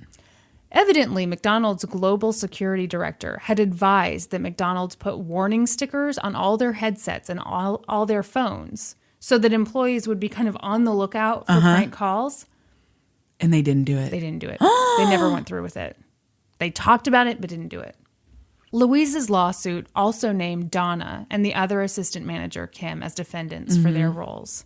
Evidently, McDonald's global security director had advised that McDonald's put warning stickers on all their headsets and all their phones so that employees would be kind of on the lookout for prank calls. And they didn't do it. They didn't do it. They never went through with it. They talked about it, but didn't do it. Louise's lawsuit also named Donna and the other assistant manager, Kim, as defendants for their roles.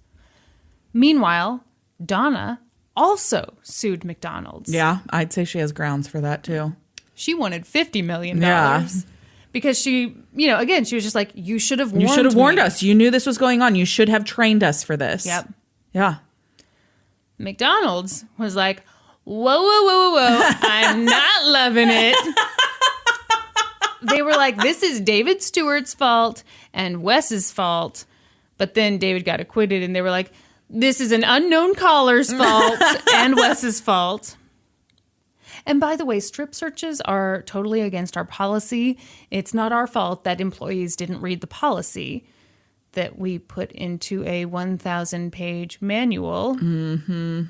Meanwhile, Donna also sued McDonald's. Yeah, I'd say she has grounds for that too. She wanted $50 million. Yeah. Because she, again, she was just like, you should have warned You should have warned me. us. You knew this was going on. You should have trained us for this. Yep. Yeah. McDonald's was like, whoa. I'm not loving it. They were like, this is David Stewart's fault and Wes's fault. But then David got acquitted and they were like, this is an unknown caller's fault and Wes's fault. And by the way, strip searches are totally against our policy. It's not our fault that employees didn't read the policy that we put into a 1,000-page manual. Mm-hmm.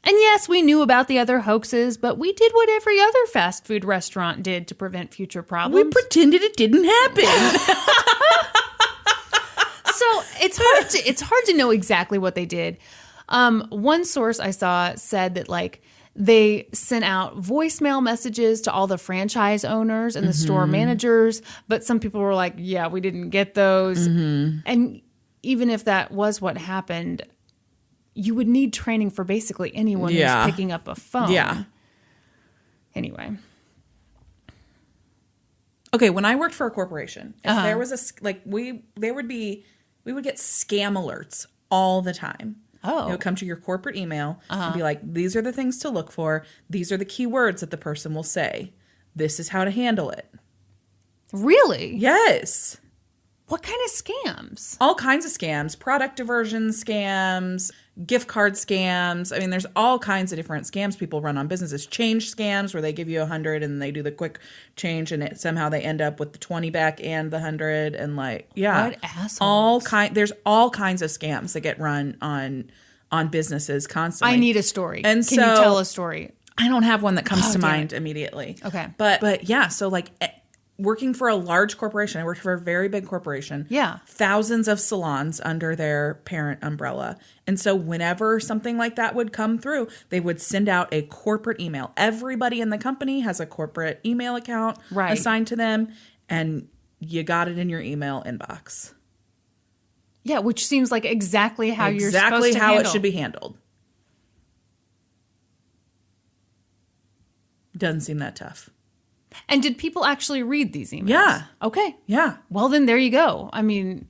And yes, we knew about the other hoaxes, but we did what every other fast food restaurant did to prevent future problems. We pretended it didn't happen. So it's hard to know exactly what they did. One source I saw said that they sent out voicemail messages to all the franchise owners and the store managers, but some people were like, yeah, we didn't get those. And even if that was what happened, you would need training for basically anyone who's picking up a phone. Yeah. Anyway. Okay, when I worked for a corporation, if there was we would get scam alerts all the time. Oh. It would come to your corporate email and be like, these are the things to look for. These are the key words that the person will say. This is how to handle it. Really? Yes. What kind of scams? All kinds of scams. Product diversion scams, gift card scams. I mean, there's all kinds of different scams people run on businesses. Change scams where they give you 100 and they do the quick change and somehow they end up with the 20 back and the 100 and What assholes. There's all kinds of scams that get run on businesses constantly. I need a story. And Can you tell a story? I don't have one that comes to mind immediately. Okay. But yeah, so working for a large corporation, I worked for a very big corporation. Yeah. Thousands of salons under their parent umbrella. And so whenever something like that would come through, they would send out a corporate email. Everybody in the company has a corporate email account assigned to them, and you got it in your email inbox. Yeah, which seems like exactly how you're supposed to handle. Exactly how it should be handled. Doesn't seem that tough. And did people actually read these emails? Yeah. Okay. Yeah. Well, then there you go. I mean,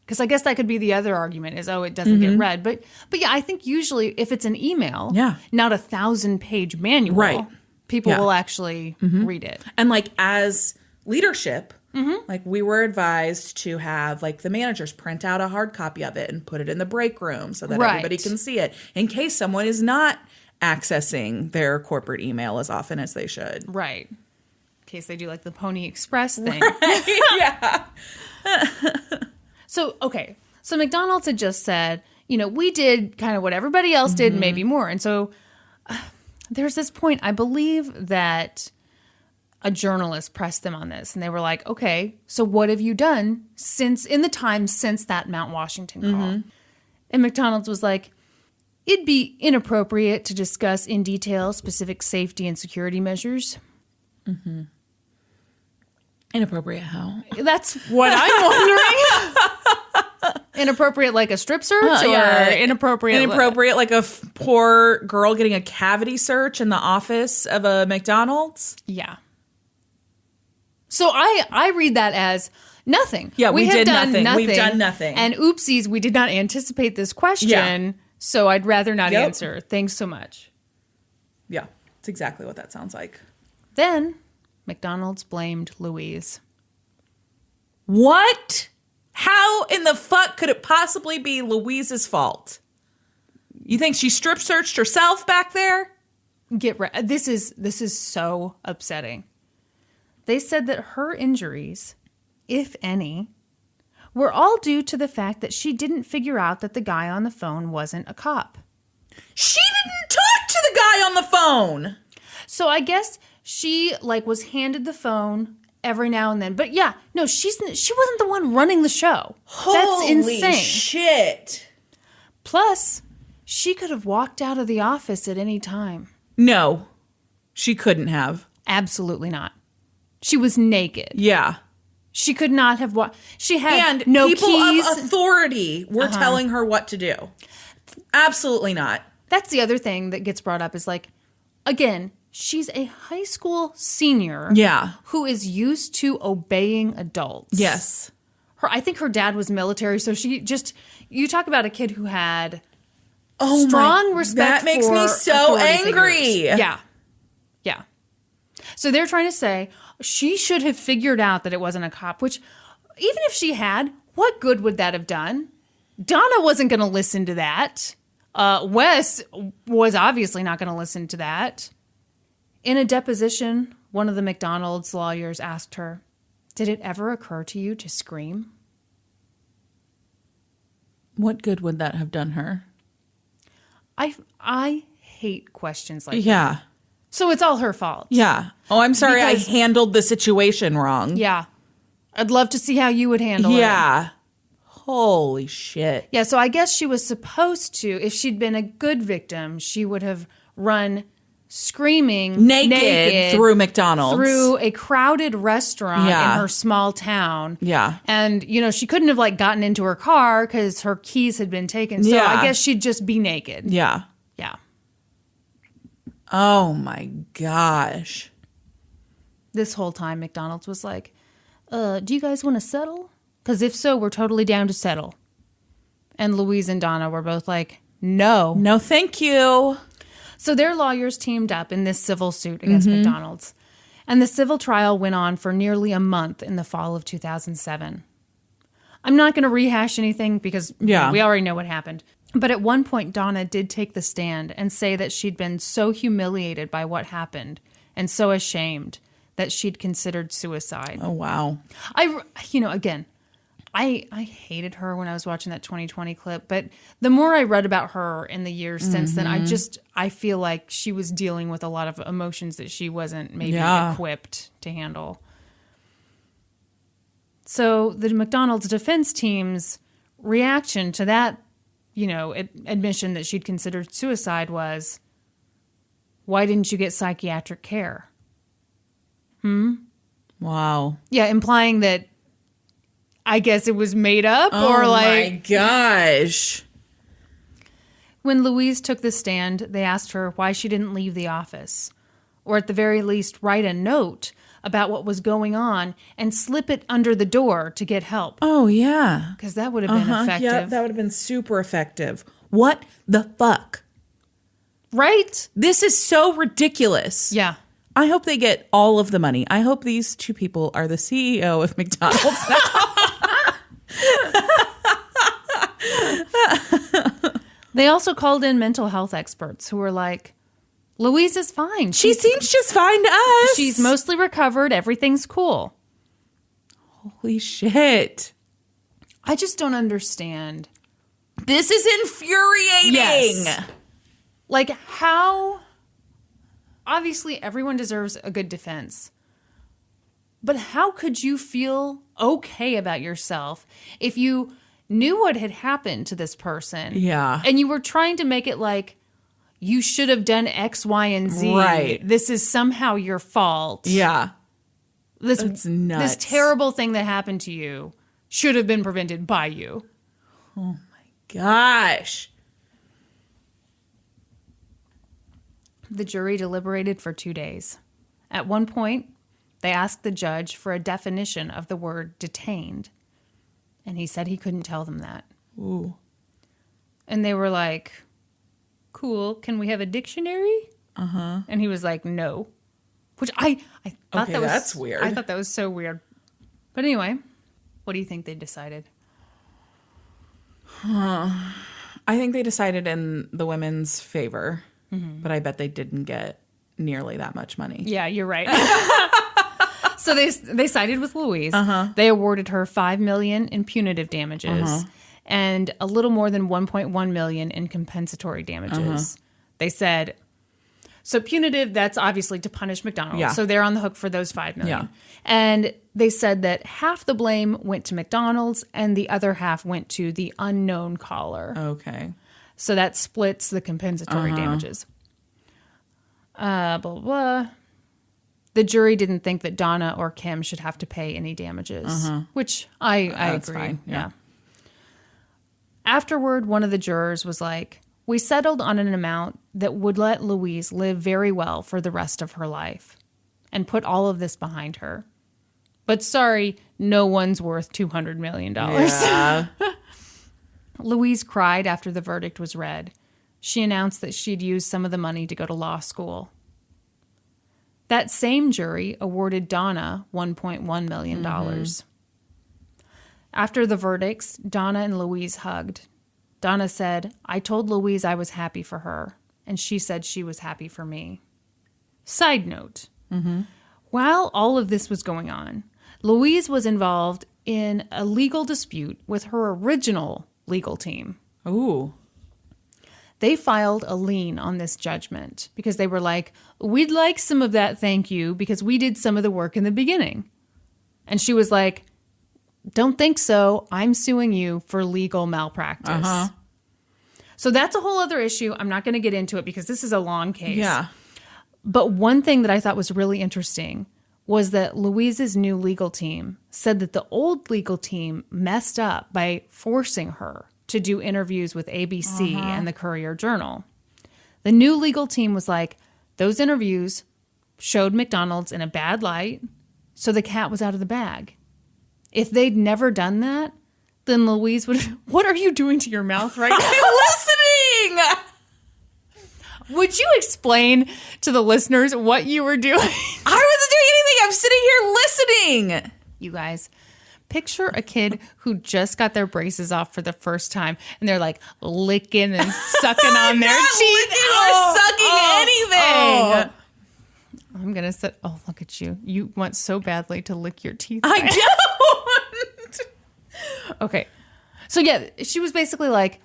because I guess that could be the other argument is, it doesn't get read. But yeah, I think usually if it's an email, not a 1,000-page manual, people will actually read it. And as leadership, we were advised to have the managers print out a hard copy of it and put it in the break room so that everybody can see it in case someone is not accessing their corporate email as often as they should. Right. In case they do the Pony Express thing. Right. Yeah. So McDonald's had just said, we did kind of what everybody else did, maybe more. And so there's this point, I believe that a journalist pressed them on this. And they were like, okay, so what have you done in the time since that Mount Washington call? And McDonald's was like, it'd be inappropriate to discuss in detail specific safety and security measures. Mm-hmm. Inappropriate how? That's what I'm wondering. Inappropriate like a strip search or inappropriate? Inappropriate like a poor girl getting a cavity search in the office of a McDonald's? Yeah. So I read that as nothing. Yeah, we did nothing. We've done nothing. And oopsies, we did not anticipate this question, so I'd rather not answer. Thanks so much. Yeah, it's exactly what that sounds like. Then McDonald's blamed Louise. What? How in the fuck could it possibly be Louise's fault? You think she strip searched herself back there? This is so upsetting. They said that her injuries, if any, were all due to the fact that she didn't figure out that the guy on the phone wasn't a cop. She didn't talk to the guy on the phone. So I guess she was handed the phone every now and then. But yeah, no, she wasn't the one running the show. That's insane. Holy shit. Plus, she could have walked out of the office at any time. No, she couldn't have. Absolutely not. She was naked. Yeah. She could not have walked. She had and no people keys. Of authority were telling her what to do. Absolutely not. That's the other thing that gets brought up is again, she's a high school senior. Yeah. Who is used to obeying adults. Yes. I think her dad was military, so you talk about a kid who had respect. That makes me so angry. Figures. Yeah. Yeah. So they're trying to say she should have figured out that it wasn't a cop, which even if she had, what good would that have done? Donna wasn't going to listen to that. Wes was obviously not going to listen to that. In a deposition, one of the McDonald's lawyers asked her, "Did it ever occur to you to scream?" What good would that have done her? I hate questions like that. Yeah. So it's all her fault. Yeah. Oh, I'm sorry I handled the situation wrong. Yeah. I'd love to see how you would handle it. Yeah. Holy shit. Yeah, so I guess she was supposed to, if she'd been a good victim, she would have run screaming naked through McDonald's. Through a crowded restaurant in her small town. Yeah. And, she couldn't have gotten into her car because her keys had been taken. So I guess she'd just be naked. Yeah. Yeah. Oh my gosh. This whole time, McDonald's was like, do you guys want to settle? Because if so, we're totally down to settle. And Louise and Donna were both like, no. No, thank you. So their lawyers teamed up in this civil suit against McDonald's. And the civil trial went on for nearly a month in the fall of 2007. I'm not going to rehash anything because we already know what happened. But at one point, Donna did take the stand and say that she'd been so humiliated by what happened and so ashamed that she'd considered suicide. Oh, wow. Again, I hated her when I was watching that 2020 clip, but the more I read about her in the years since then, I feel like she was dealing with a lot of emotions that she wasn't maybe equipped to handle. So the McDonald's defense team's reaction to that, admission that she'd considered suicide was, why didn't you get psychiatric care? Wow. Yeah, implying that I guess it was made up or Oh my gosh. When Louise took the stand, they asked her why she didn't leave the office, or at the very least write a note about what was going on and slip it under the door to get help. Oh, yeah. Because that would have been effective. Yeah, that would have been super effective. What the fuck? Right? This is so ridiculous. Yeah. I hope they get all of the money. I hope these two people are the CEO of McDonald's now. They also called in mental health experts who were like, Louise is fine. She seems just fine to us. She's mostly recovered. Everything's cool. Holy shit. I just don't understand. This is infuriating. Yes. How... Obviously, everyone deserves a good defense. But how could you feel okay about yourself if you knew what had happened to this person? Yeah. And you were trying to make it like you should have done X, Y, and Z. Right. This is somehow your fault. Yeah. That's nuts. This terrible thing that happened to you should have been prevented by you. Oh my gosh. The jury deliberated for 2 days. At one point, they asked the judge for a definition of the word detained, and he said he couldn't tell them that. Ooh. And they were like, cool, can we have a dictionary? Uh-huh. And he was like, no. Which I thought that was... that's weird. I thought that was so weird. But anyway, what do you think they decided? I think they decided in the women's favor, but I bet they didn't get nearly that much money. Yeah, you're right. So they sided with Louise. They awarded her $5 million in punitive damages and a little more than $1.1 million in compensatory damages. They said, so punitive, that's obviously to punish McDonald's. Yeah. So they're on the hook for those $5 million. Yeah. And they said that half the blame went to McDonald's and the other half went to the unknown caller. Okay. So that splits the compensatory damages. Blah, blah, blah. The jury didn't think that Donna or Kim should have to pay any damages, which I That's agree. fine. Yeah. Afterward, one of the jurors was like, we settled on an amount that would let Louise live very well for the rest of her life and put all of this behind her. But sorry, no one's worth $200 million. Yeah. Louise cried after the verdict was read. She announced that she'd used some of the money to go to law school. That same jury awarded Donna $1.1 million. After the verdicts, Donna and Louise hugged. Donna said, I told Louise I was happy for her, and she said she was happy for me. Side note, while all of this was going on, Louise was involved in a legal dispute with her original legal team. Ooh. They filed a lien on this judgment because they were like, we'd like some of that thank you because we did some of the work in the beginning. And she was like, don't think so. I'm suing you for legal malpractice. So that's a whole other issue. I'm not going to get into it because this is a long case. Yeah. But one thing that I thought was really interesting was that Louise's new legal team said that the old legal team messed up by forcing her to do interviews with ABC and the Courier-Journal. The new legal team was like, those interviews showed McDonald's in a bad light, so the cat was out of the bag. If they'd never done that, then Louise would... What are you doing to your mouth right now? I'm listening! Would you explain to the listeners what you were doing? I wasn't doing anything. I'm sitting here listening. You guys, picture a kid who just got their braces off for the first time, and they're like licking and sucking on their teeth. Or sucking anything. I'm going to say, oh, look at you. You want so badly to lick your teeth. I don't. Okay. So, yeah, she was basically like,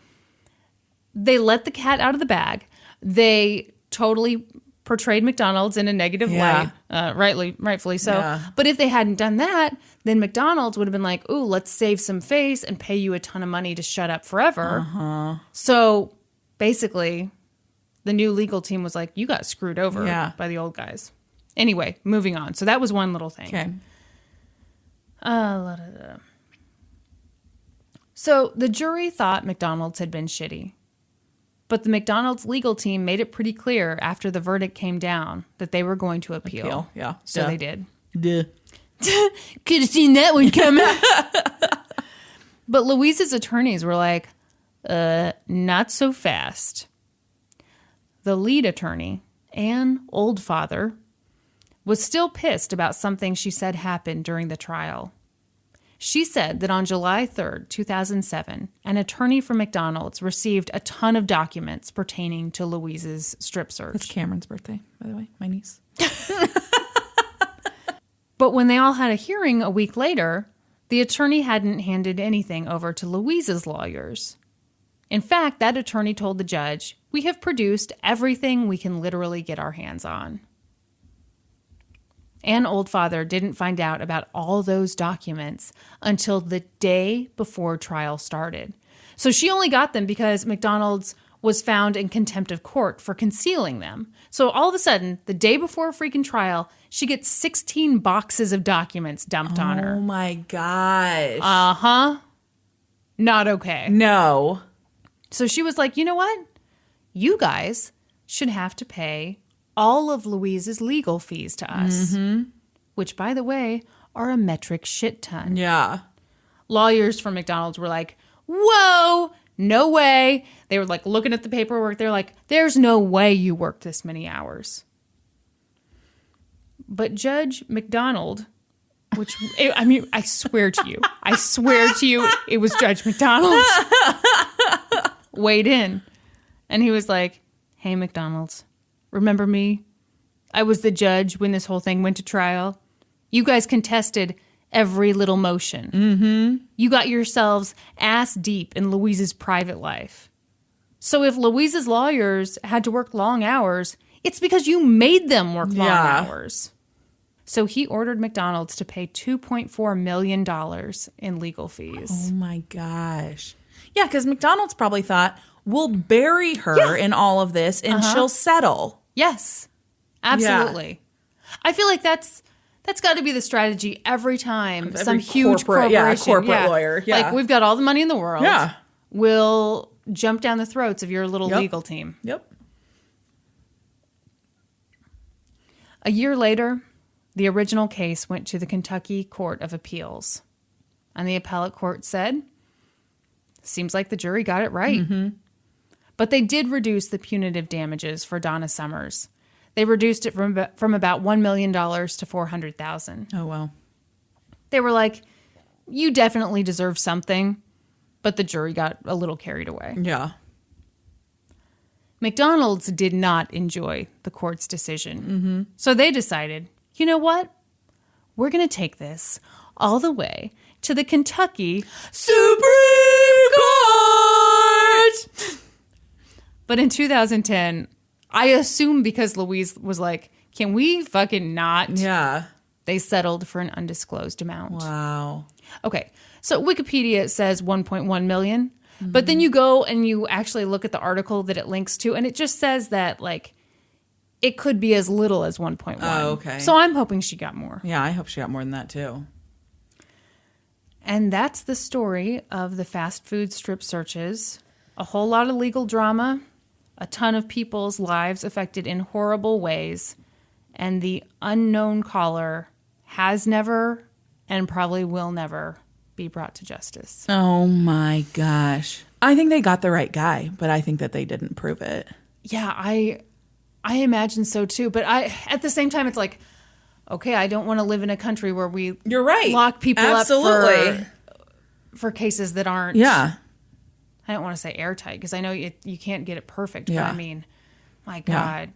they let the cat out of the bag. They totally portrayed McDonald's in a negative light, rightfully so. Yeah. But if they hadn't done that, then McDonald's would have been like, ooh, let's save some face and pay you a ton of money to shut up forever. So basically, the new legal team was like, you got screwed over by the old guys. Anyway, moving on. So that was one little thing. Okay. So the jury thought McDonald's had been shitty. But the McDonald's legal team made it pretty clear after the verdict came down that they were going to appeal. Yeah. So they did. Duh. Could have seen that one coming. But Louise's attorneys were like, not so fast. The lead attorney, Ann Oldfather, was still pissed about something she said happened during the trial. She said that on July 3rd, 2007, an attorney from McDonald's received a ton of documents pertaining to Louise's strip search. It's Cameron's birthday, by the way, my niece. But when they all had a hearing a week later, the attorney hadn't handed anything over to Louise's lawyers. In fact, that attorney told the judge, we have produced everything we can literally get our hands on. Ann Oldfather didn't find out about all those documents until the day before trial started. So she only got them because McDonald's was found in contempt of court for concealing them. So all of a sudden, the day before a freaking trial, she gets 16 boxes of documents dumped on her. Oh my gosh. Not okay. No. So she was like, you know what? You guys should have to pay all of Louise's legal fees to us, which, by the way, are a metric shit ton. Yeah. Lawyers from McDonald's were like, whoa, no way. They were like looking at the paperwork. They're like, there's no way you worked this many hours. But Judge McDonald, I swear to you, it was Judge McDonald. weighed in. And he was like, hey, McDonald's, remember me? I was the judge when this whole thing went to trial. You guys contested every little motion. Mm-hmm. You got yourselves ass deep in Louise's private life. So if Louise's lawyers had to work long hours, it's because you made them work long hours. So he ordered McDonald's to pay $2.4 million in legal fees. Oh my gosh. Yeah, because McDonald's probably thought, we'll bury her in all of this and she'll settle. Yes, absolutely. Yeah. I feel like that's got to be the strategy every time some huge corporation. Corporate lawyer. Yeah. Like, we've got all the money in the world. Yeah. We'll jump down the throats of your little legal team. Yep. A year later, the original case went to the Kentucky Court of Appeals. And the appellate court said, seems like the jury got it right. Mm-hmm. But they did reduce the punitive damages for Donna Summers. They reduced it from about $1 million to $400,000. Oh, wow. They were like, you definitely deserve something, but the jury got a little carried away. Yeah. McDonald's did not enjoy the court's decision. Mm-hmm. So they decided, you know what? We're going to take this all the way to the Kentucky Supreme Court. But in 2010, I assume because Louise was like, can we fucking not? Yeah. They settled for an undisclosed amount. Wow. Okay. So Wikipedia says 1.1 million. Mm-hmm. But then you go and you actually look at the article that it links to, and it just says that, like, it could be as little as 1.1. Oh, okay. So I'm hoping she got more. Yeah, I hope she got more than that, too. And that's the story of the fast food strip searches. A whole lot of legal drama, a ton of people's lives affected in horrible ways, and the unknown caller has never and probably will never be brought to justice. Oh my gosh. I think they got the right guy, but I think that they didn't prove it. Yeah, I imagine so too. But at the same time, it's like, okay, I don't want to live in a country where we You're right. lock people Absolutely. up for cases that aren't. Yeah. I don't want to say airtight because I know you can't get it perfect. Yeah. But I mean, my God,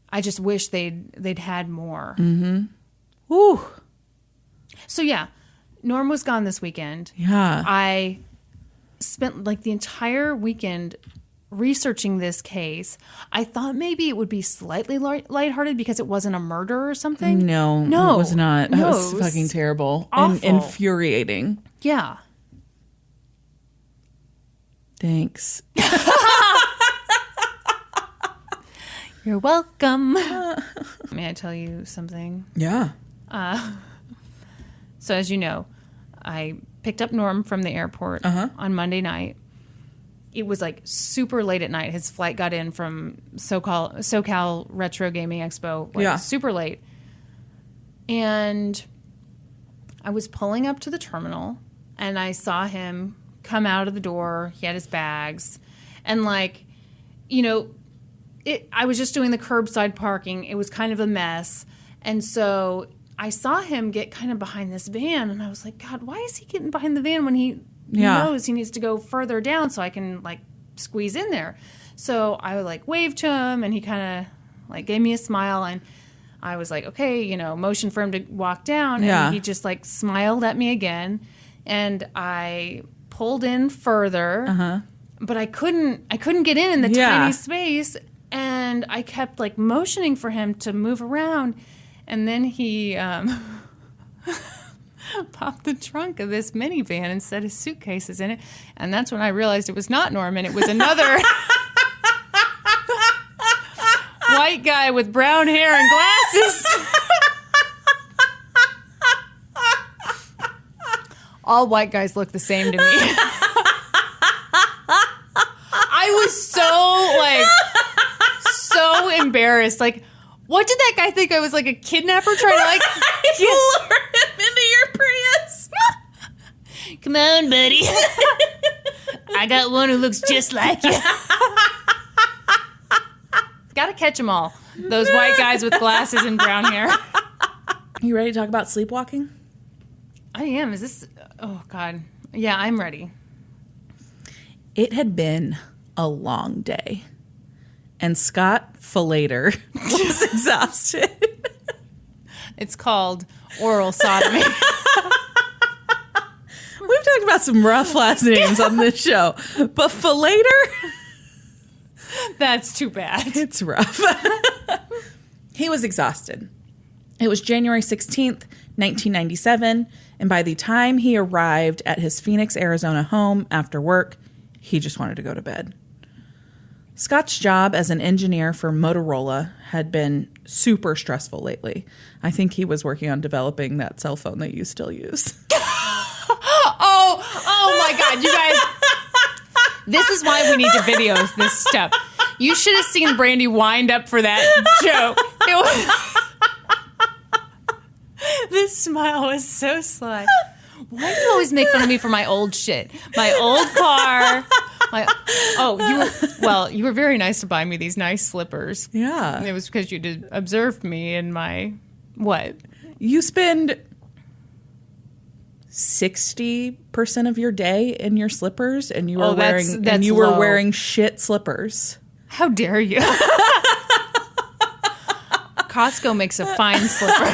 I just wish they'd had more. Mm-hmm. Whew. So yeah, Norm was gone this weekend. Yeah. I spent like the entire weekend researching this case. I thought maybe it would be slightly lighthearted because it wasn't a murder or something. No, it was not. That was fucking terrible and infuriating. Yeah. Thanks. You're welcome. May I tell you something? Yeah. So as you know, I picked up Norm from the airport on Monday night. It was like super late at night. His flight got in from SoCal Retro Gaming Expo, super late. And I was pulling up to the terminal, and I saw him come out of the door. He had his bags. And like, you know, I was just doing the curbside parking. It was kind of a mess. And so I saw him get kind of behind this van, and I was like, God, why is he getting behind the van when he knows he needs to go further down so I can like squeeze in there? So I like waved to him, and he kind of like gave me a smile, and I was like, okay, you know, motion for him to walk down. And he just like smiled at me again, and I pulled in further, but I couldn't get in the tiny space, and I kept like motioning for him to move around. And then he popped the trunk of this minivan and set his suitcases in it. And that's when I realized it was not Norman. It was another white guy with brown hair and glasses. All white guys look the same to me. I was so embarrassed. Like, what did that guy think? I was like a kidnapper trying to like lure him into your Prius. Come on, buddy. I got one who looks just like you. Gotta catch them all. Those white guys with glasses and brown hair. You ready to talk about sleepwalking? I am. Is this... Oh, God. Yeah, I'm ready. It had been a long day. And Scott Falater was exhausted. It's called oral sodomy. We've talked about some rough last names on this show, but Falater? That's too bad. It's rough. He was exhausted. It was January 16th, 1997, and by the time he arrived at his Phoenix, Arizona home after work, he just wanted to go to bed. Scott's job as an engineer for Motorola had been super stressful lately. I think he was working on developing that cell phone that you still use. Oh my God, you guys. This is why we need to video this stuff. You should have seen Brandy wind up for that joke. This smile was so sly. Why do you always make fun of me for my old shit? My old car. You were very nice to buy me these nice slippers. Yeah. And it was because you did observe me in my, what? You spend 60% of your day in your slippers, and you were low. wearing shit slippers. How dare you? Costco makes a fine slipper.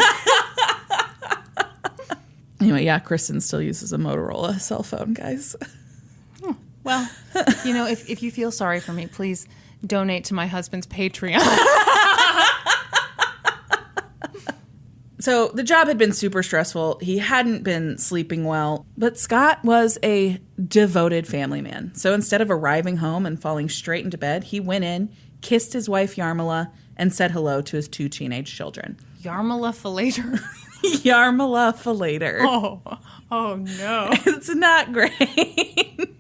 Anyway, yeah, Kristin still uses a Motorola cell phone, guys. Well, if you feel sorry for me, please donate to my husband's Patreon. So the job had been super stressful. He hadn't been sleeping well, but Scott was a devoted family man. So instead of arriving home and falling straight into bed, he went in, kissed his wife Yarmila, and said hello to his 2 teenage children. Yarmila Falater. Yarmila Falater. Oh no. It's not great.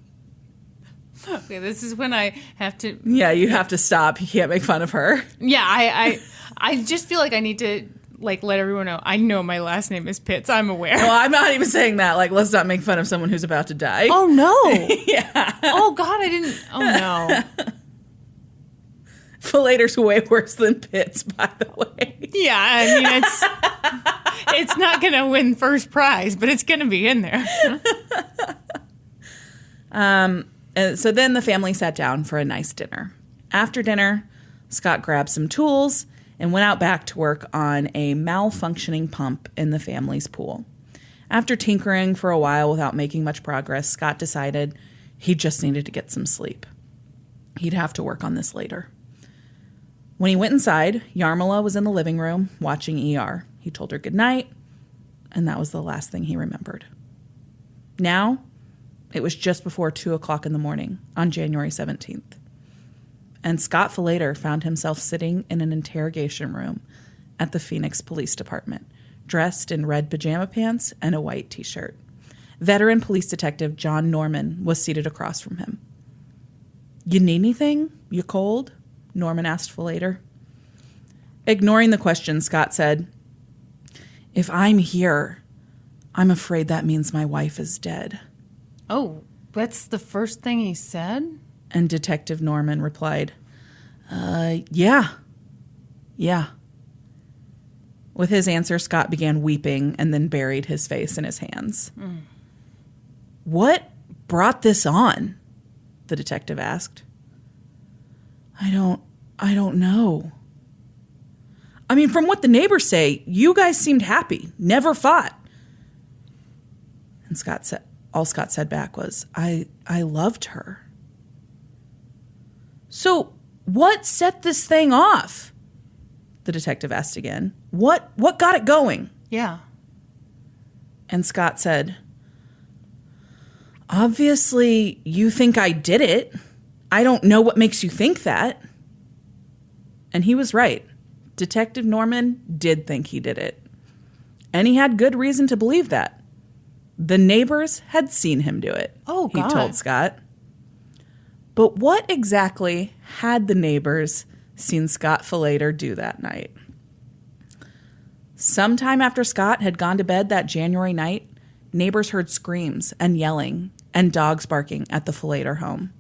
Okay, this is when I have to... Yeah, you have to stop. You can't make fun of her. Yeah, I just feel like I need to let everyone know. I know my last name is Pitts. I'm aware. Well, I'm not even saying that. Let's not make fun of someone who's about to die. Oh, no. Yeah. Oh, God, I didn't... Oh, no. Falater's way worse than Pitts, by the way. Yeah, I mean, it's not going to win first prize, but it's going to be in there. And so then the family sat down for a nice dinner. After dinner, Scott grabbed some tools and went out back to work on a malfunctioning pump in the family's pool. After tinkering for a while without making much progress, Scott decided he just needed to get some sleep. He'd have to work on this later. When he went inside, Yarmila was in the living room watching ER. He told her goodnight, and that was the last thing he remembered. Now, it was just before 2 o'clock in the morning on January 17th. And Scott Falater found himself sitting in an interrogation room at the Phoenix Police Department, dressed in red pajama pants and a white t-shirt. Veteran police detective John Norman was seated across from him. "You need anything? You cold?" Norman asked Falater. Ignoring the question, Scott said, "If I'm here, I'm afraid that means my wife is dead." Oh, that's the first thing he said? And Detective Norman replied, Yeah. With his answer, Scott began weeping and then buried his face in his hands. "What brought this on?" the detective asked. I don't know. I mean, from what the neighbors say, you guys seemed happy, never fought. And all Scott said back was, I loved her. "So what set this thing off?" the detective asked again. What got it going?" Yeah. And Scott said, "Obviously, you think I did it. I don't know what makes you think that." And he was right. Detective Norman did think he did it. And he had good reason to believe that. The neighbors had seen him do it. Oh, God. He told Scott. But what exactly had the neighbors seen Scott Falater do that night? Sometime after Scott had gone to bed that January night, neighbors heard screams and yelling and dogs barking at the Falater home.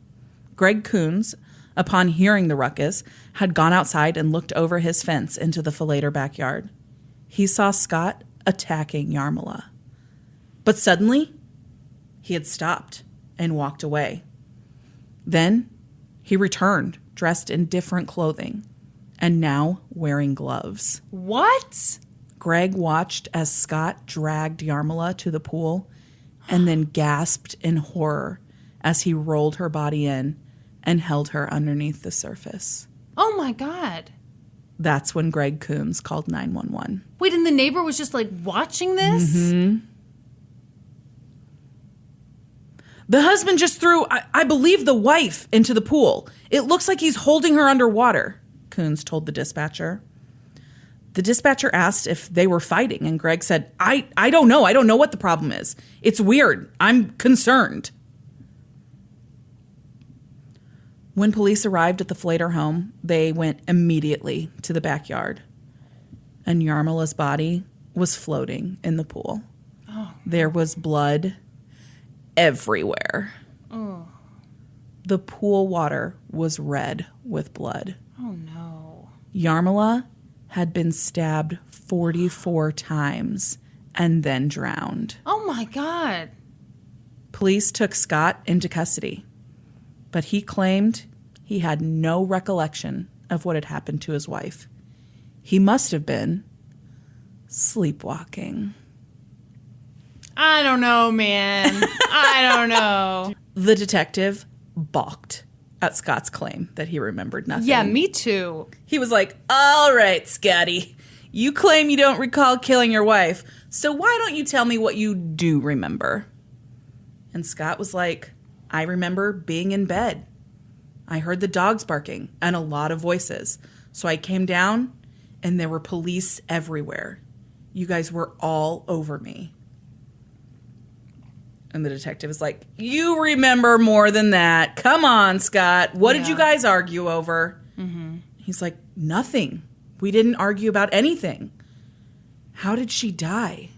Greg Coons, upon hearing the ruckus, had gone outside and looked over his fence into the Falater backyard. He saw Scott attacking Yarmila. But suddenly, he had stopped and walked away. Then, He returned, dressed in different clothing, and now wearing gloves. What? Greg watched as Scott dragged Yarmila to the pool and then gasped in horror as he rolled her body in and held her underneath the surface. Oh, my God. That's when Greg Coombs called 911. Wait, and the neighbor was just, like, watching this? Mm-hmm. The husband just threw, I believe, the wife into the pool. It looks like he's holding her underwater, Coombs told the dispatcher. The dispatcher asked if they were fighting, and Greg said, I don't know. I don't know what the problem is. It's weird. I'm concerned. When police arrived at the Falater home, they went immediately to the backyard, and Yarmila's body was floating in the pool. Oh. There was blood everywhere. Oh. The pool water was red with blood. Oh, no. Yarmila had been stabbed 44 times and then drowned. Oh, my God. Police took Scott into custody, but he claimed he had no recollection of what had happened to his wife. He must have been sleepwalking. I don't know, man. I don't know. The detective balked at Scott's claim that he remembered nothing. Yeah, me too. He was like, all right, Scotty, you claim you don't recall killing your wife, so why don't you tell me what you do remember? And Scott was like, I remember being in bed. I heard the dogs barking and a lot of voices. So I came down and there were police everywhere. You guys were all over me. And the detective is like, you remember more than that. Come on, Scott. What did you guys argue over? Mm-hmm. He's like, nothing. We didn't argue about anything. How did she die?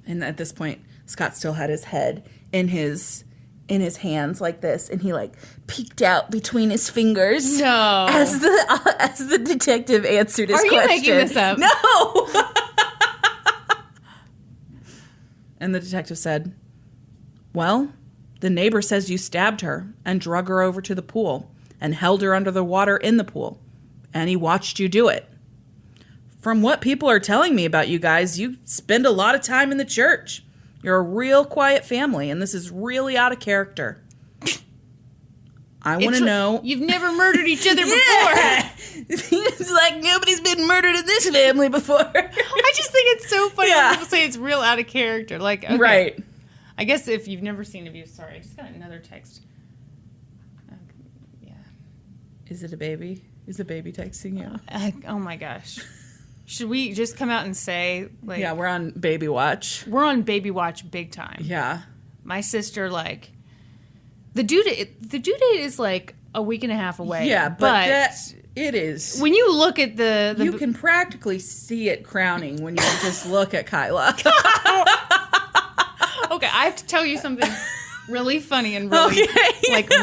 And at this point, Scott still had his head in his hands like this, and he like peeked out between his fingers. No. As the detective answered his question. Are you making this up? No. And the detective said, well, the neighbor says you stabbed her and drug her over to the pool and held her under the water in the pool, and he watched you do it. From what people are telling me about you guys, you spend a lot of time in the church. You're a real quiet family, and this is really out of character. I want to know. You've never murdered each other before. It's like nobody's been murdered in this family before. I just think it's so funny when people say it's real out of character. Like, okay. Right. I guess if you've never seen Abuse, sorry, I just got another text. Yeah. Is it a baby? Is a baby texting you? Oh my gosh. Should we just come out and say, like... Yeah, we're on baby watch. We're on baby watch big time. Yeah. My sister, like... The due date is, like, a week and a half away. Yeah, but it is. When you look at the... You can practically see it crowning when you just look at Kyla. Okay, I have to tell you something really funny and really,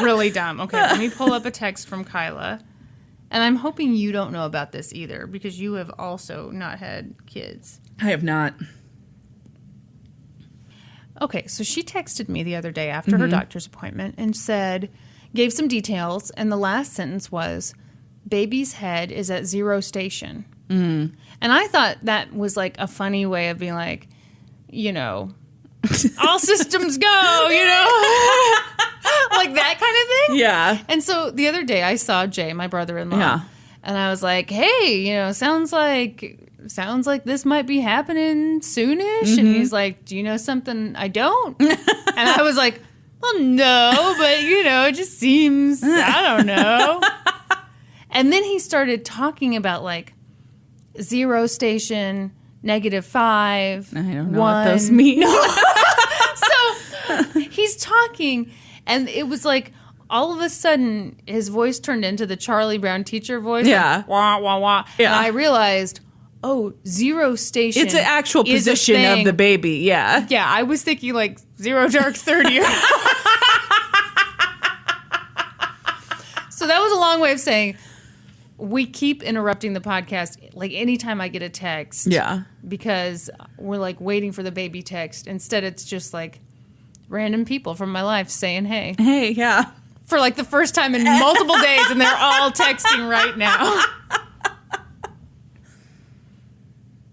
really dumb. Okay, let me pull up a text from Kyla. And I'm hoping you don't know about this either, because you have also not had kids. I have not. Okay, so she texted me the other day after her doctor's appointment and gave some details, and the last sentence was, baby's head is at 0 station. Mm. And I thought that was like a funny way of being like, you know, all systems go, you know? Like that kind of thing. Yeah. And so the other day I saw Jay, my brother-in-law, and I was like, hey, you know, sounds like this might be happening soonish. Mm-hmm. And he's like, do you know something I don't? And I was like, well, no, but, you know, it just seems, I don't know. And then he started talking about, like, 0 station, -5. I don't know what those mean. So he's talking, and it was like, all of a sudden, his voice turned into the Charlie Brown teacher voice. Yeah. Like, wah, wah, wah. Yeah. And I realized, 0 station. It's an actual position of the baby. Yeah. Yeah, I was thinking like 0 dark 30. So that was a long way of saying we keep interrupting the podcast like anytime I get a text. Yeah. Because we're like waiting for the baby text. Instead, it's just like random people from my life saying, hey. Hey, yeah. for like the first time in multiple days, and they're all texting right now.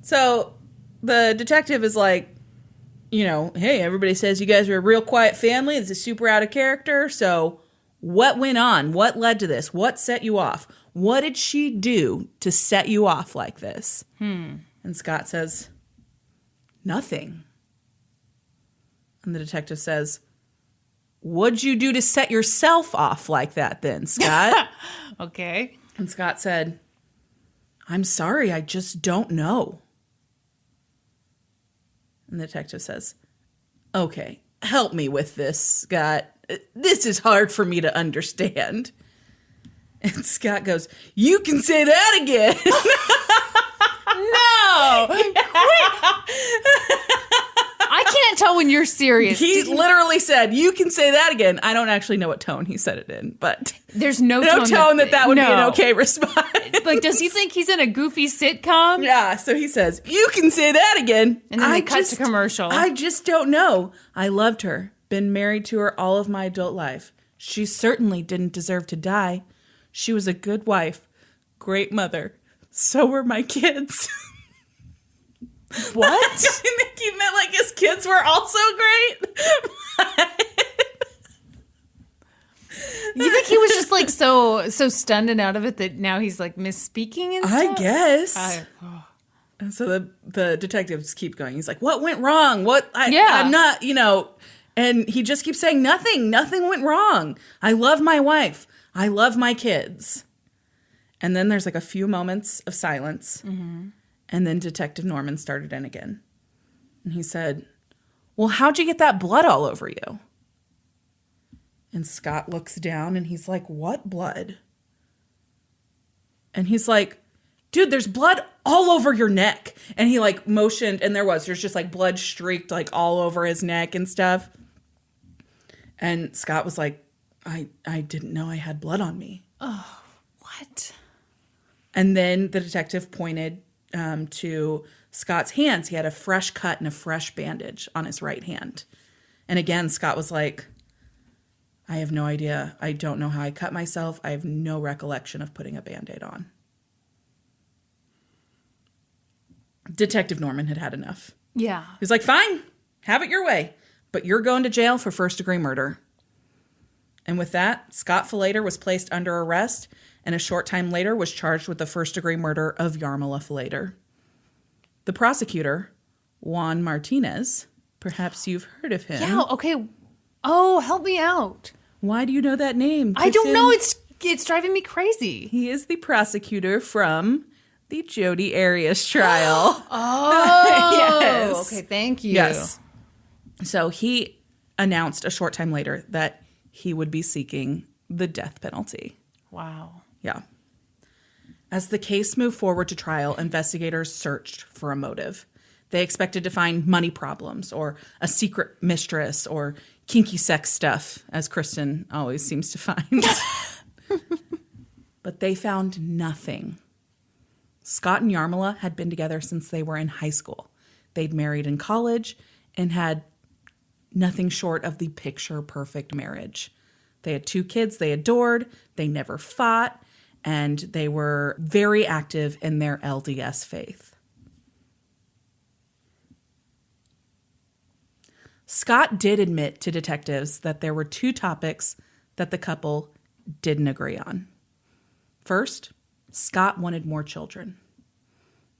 So the detective is like, you know, hey, everybody says you guys are a real quiet family. This is super out of character. So what went on? What led to this? What set you off? What did she do to set you off like this? And Scott says, nothing. And the detective says, what'd you do to set yourself off like that then, Scott? Okay. And Scott said, I'm sorry, I just don't know. And the detective says, okay, help me with this, Scott. This is hard for me to understand. And Scott goes, you can say that again. No. I can't tell when you're serious. He literally said, you can say that again. I don't actually know what tone he said it in, but there's no tone that would be an okay response. Like, does he think he's in a goofy sitcom? Yeah, so he says, you can say that again. And then they cut to commercial. I just don't know. I loved her. Been married to her all of my adult life. She certainly didn't deserve to die. She was a good wife, great mother. So were my kids. What? I think he meant like his kids were also great. You think he was just like so stunned and out of it that now he's like misspeaking and stuff? I guess. And so the detectives keep going. He's like, what went wrong? I'm not, you know, and he just keeps saying nothing went wrong. I love my wife. I love my kids. And then there's like a few moments of silence. Mm-hmm. And then Detective Norman started in again. And he said, well, how'd you get that blood all over you? And Scott looks down and he's like, what blood? And he's like, dude, there's blood all over your neck. And he like motioned, and there's just like blood streaked like all over his neck and stuff. And Scott was like, I didn't know I had blood on me. Oh, what? And then the detective pointed to Scott's hands. He had a fresh cut and a fresh bandage on his right hand. And again, Scott was like, I have no idea. I don't know how I cut myself. I have no recollection of putting a Band-Aid on. Detective Norman had had enough. Yeah. He's like, fine, have it your way, but you're going to jail for first-degree murder. And with that, Scott Falater was placed under arrest, and a short time later was charged with the first-degree murder of Yarmila Falater. The prosecutor, Juan Martinez, perhaps you've heard of him. Yeah, okay. Oh, help me out. Why do you know that name, Kristin? I don't know. It's driving me crazy. He is the prosecutor from the Jodi Arias trial. Oh, yes. Okay, thank you. Yes. So he announced a short time later that he would be seeking the death penalty. Wow. Yeah. As the case moved forward to trial, investigators searched for a motive. They expected to find money problems or a secret mistress or kinky sex stuff, as Kristin always seems to find. But they found nothing. Scott and Yarmila had been together since they were in high school. They'd married in college and had nothing short of the picture-perfect marriage. They had 2 kids they adored, they never fought, and they were very active in their LDS faith. Scott did admit to detectives that there were 2 topics that the couple didn't agree on. First, Scott wanted more children.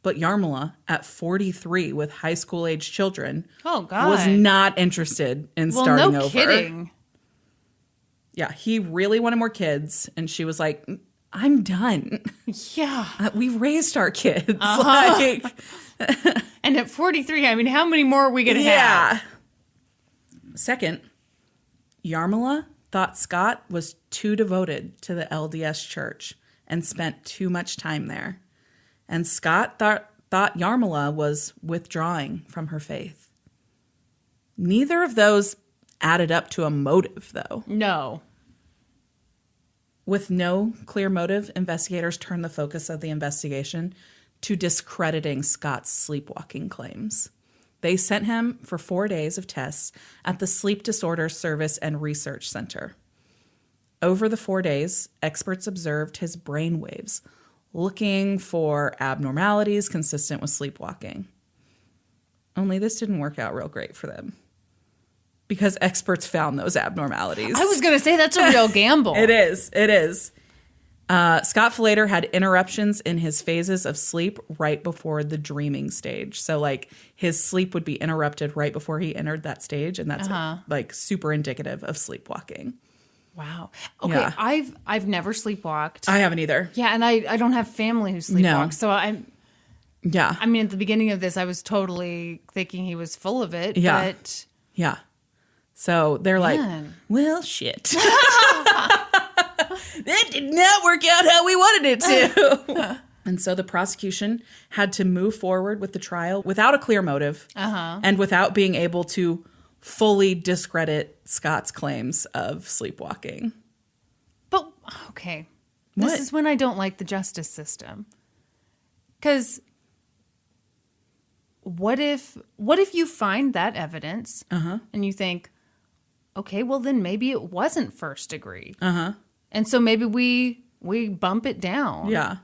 But Yarmila, at 43 with high school-age children, was not interested in starting over. Kidding. Yeah, he really wanted more kids, and she was like, I'm done. Yeah. We raised our kids. Uh-huh. And at 43, I mean, how many more are we going to have? Second, Yarmila thought Scott was too devoted to the LDS church and spent too much time there. And Scott thought Yarmila was withdrawing from her faith. Neither of those added up to a motive, though. No. With no clear motive, investigators turned the focus of the investigation to discrediting Scott's sleepwalking claims. They sent him for 4 days of tests at the Sleep Disorder Service and Research Center. Over the 4 days, experts observed his brain waves, looking for abnormalities consistent with sleepwalking. Only this didn't work out real great for them because experts found those abnormalities. I was going to say that's a real gamble. It is. Scott Falater had interruptions in his phases of sleep right before the dreaming stage. So, like, his sleep would be interrupted right before he entered that stage, and that's like super indicative of sleepwalking. Wow. Okay, Yeah. I've never sleepwalked. I haven't either. Yeah, and I don't have family who sleepwalks, No. so I mean, at the beginning of this, I was totally thinking he was full of it. Yeah. But Yeah. So they're like, Man. well, shit. That did not work out how we wanted it to. And so the prosecution had to move forward with the trial without a clear motive and without being able to fully discredit Scott's claims of sleepwalking. But, okay. What? This is when I don't like the justice system. Because what if you find that evidence and you think, okay, well, then maybe it wasn't first degree. And so maybe we bump it down. Yeah.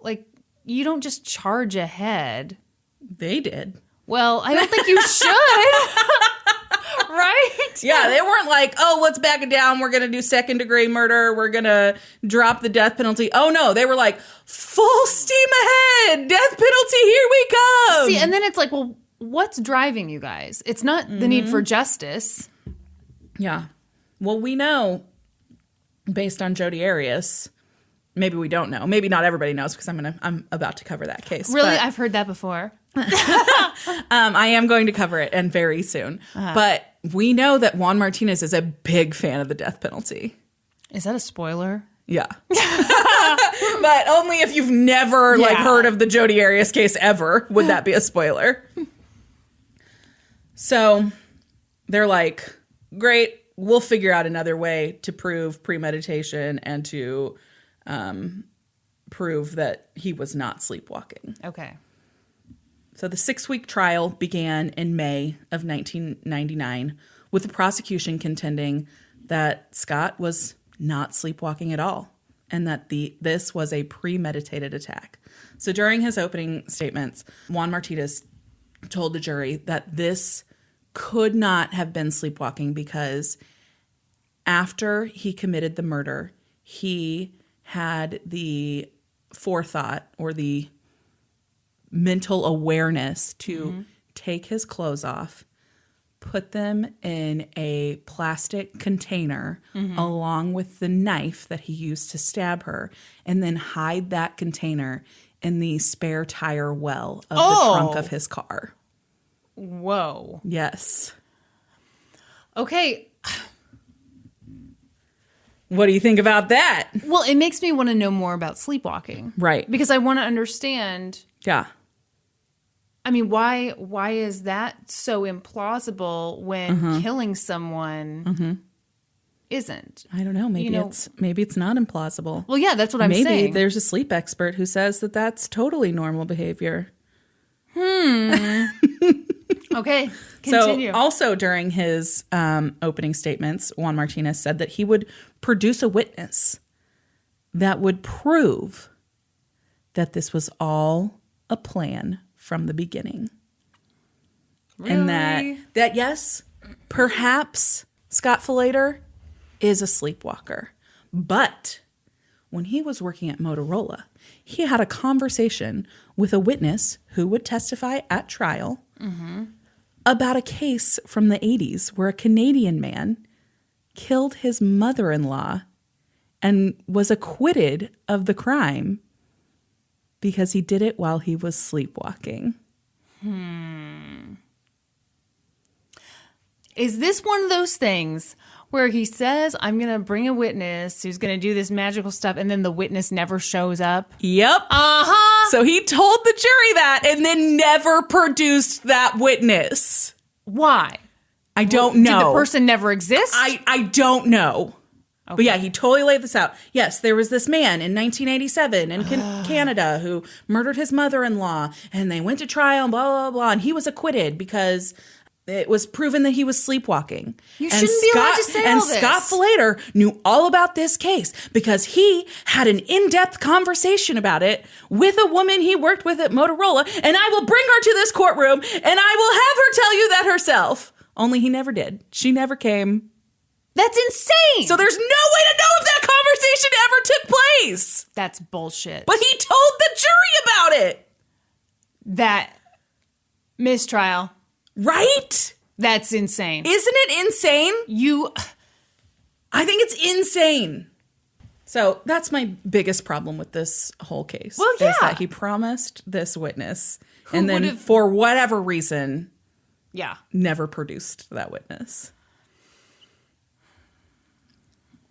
Like, you don't just charge ahead. They did. Well, I don't think you should. Right? Yeah, they weren't like, oh, let's back it down. We're going to do second degree murder. We're going to drop the death penalty. Oh, no. They were like, full steam ahead. Death penalty, here we come. See, and then it's like, well, what's driving you guys? It's not the need for justice. Yeah. Well, we know, based on Jodi Arias, maybe we don't know. Maybe not everybody knows because I'm about to cover that case. Really? But, I've heard that before. I am going to cover it, and very soon. But we know that Juan Martinez is a big fan of the death penalty. Is that a spoiler? Yeah. But only if you've never heard of the Jodi Arias case ever would that be a spoiler. So they're like, great, we'll figure out another way to prove premeditation and to prove that he was not sleepwalking. Okay. So the 6-week trial began in May of 1999 with the prosecution contending that Scott was not sleepwalking at all and that this was a premeditated attack. So during his opening statements, Juan Martinez told the jury that this could not have been sleepwalking because after he committed the murder, he had the forethought or the mental awareness to take his clothes off, put them in a plastic container along with the knife that he used to stab her, and then hide that container in the spare tire well of the trunk of his car. Whoa. Yes. Okay. What do you think about that? Well, it makes me want to know more about sleepwalking. Right. Because I want to understand. Yeah. I mean, why is that so implausible when killing someone isn't? I don't know. Maybe it's not implausible. Well, yeah, that's what I'm saying. Maybe there's a sleep expert who says that that's totally normal behavior. Okay, continue. So also during his opening statements, Juan Martinez said that he would produce a witness that would prove that this was all a plan from the beginning. Really? And that yes, perhaps Scott Falater is a sleepwalker. But when he was working at Motorola, he had a conversation with a witness who would testify at trial about a case from the 80s where a Canadian man killed his mother-in-law and was acquitted of the crime because he did it while he was sleepwalking. Is this one of those things where he says, I'm going to bring a witness who's going to do this magical stuff, and then the witness never shows up? Yep. So he told the jury that and then never produced that witness. Why? I don't know. Did the person never exist? I don't know. Okay. But yeah, he totally laid this out. Yes, there was this man in 1987 in Canada who murdered his mother-in-law, and they went to trial and blah, blah, blah, and he was acquitted because it was proven that he was sleepwalking. You shouldn't be allowed to say all this. And Scott Falater knew all about this case because he had an in-depth conversation about it with a woman he worked with at Motorola, and I will bring her to this courtroom, and I will have her tell you that herself. Only he never did. She never came. That's insane. So there's no way to know if that conversation ever took place. That's bullshit. But he told the jury about it. That mistrial. Right? That's insane. Isn't it insane? I think it's insane. So that's my biggest problem with this whole case. Well, yeah. Is that he promised this witness and then for whatever reason, never produced that witness.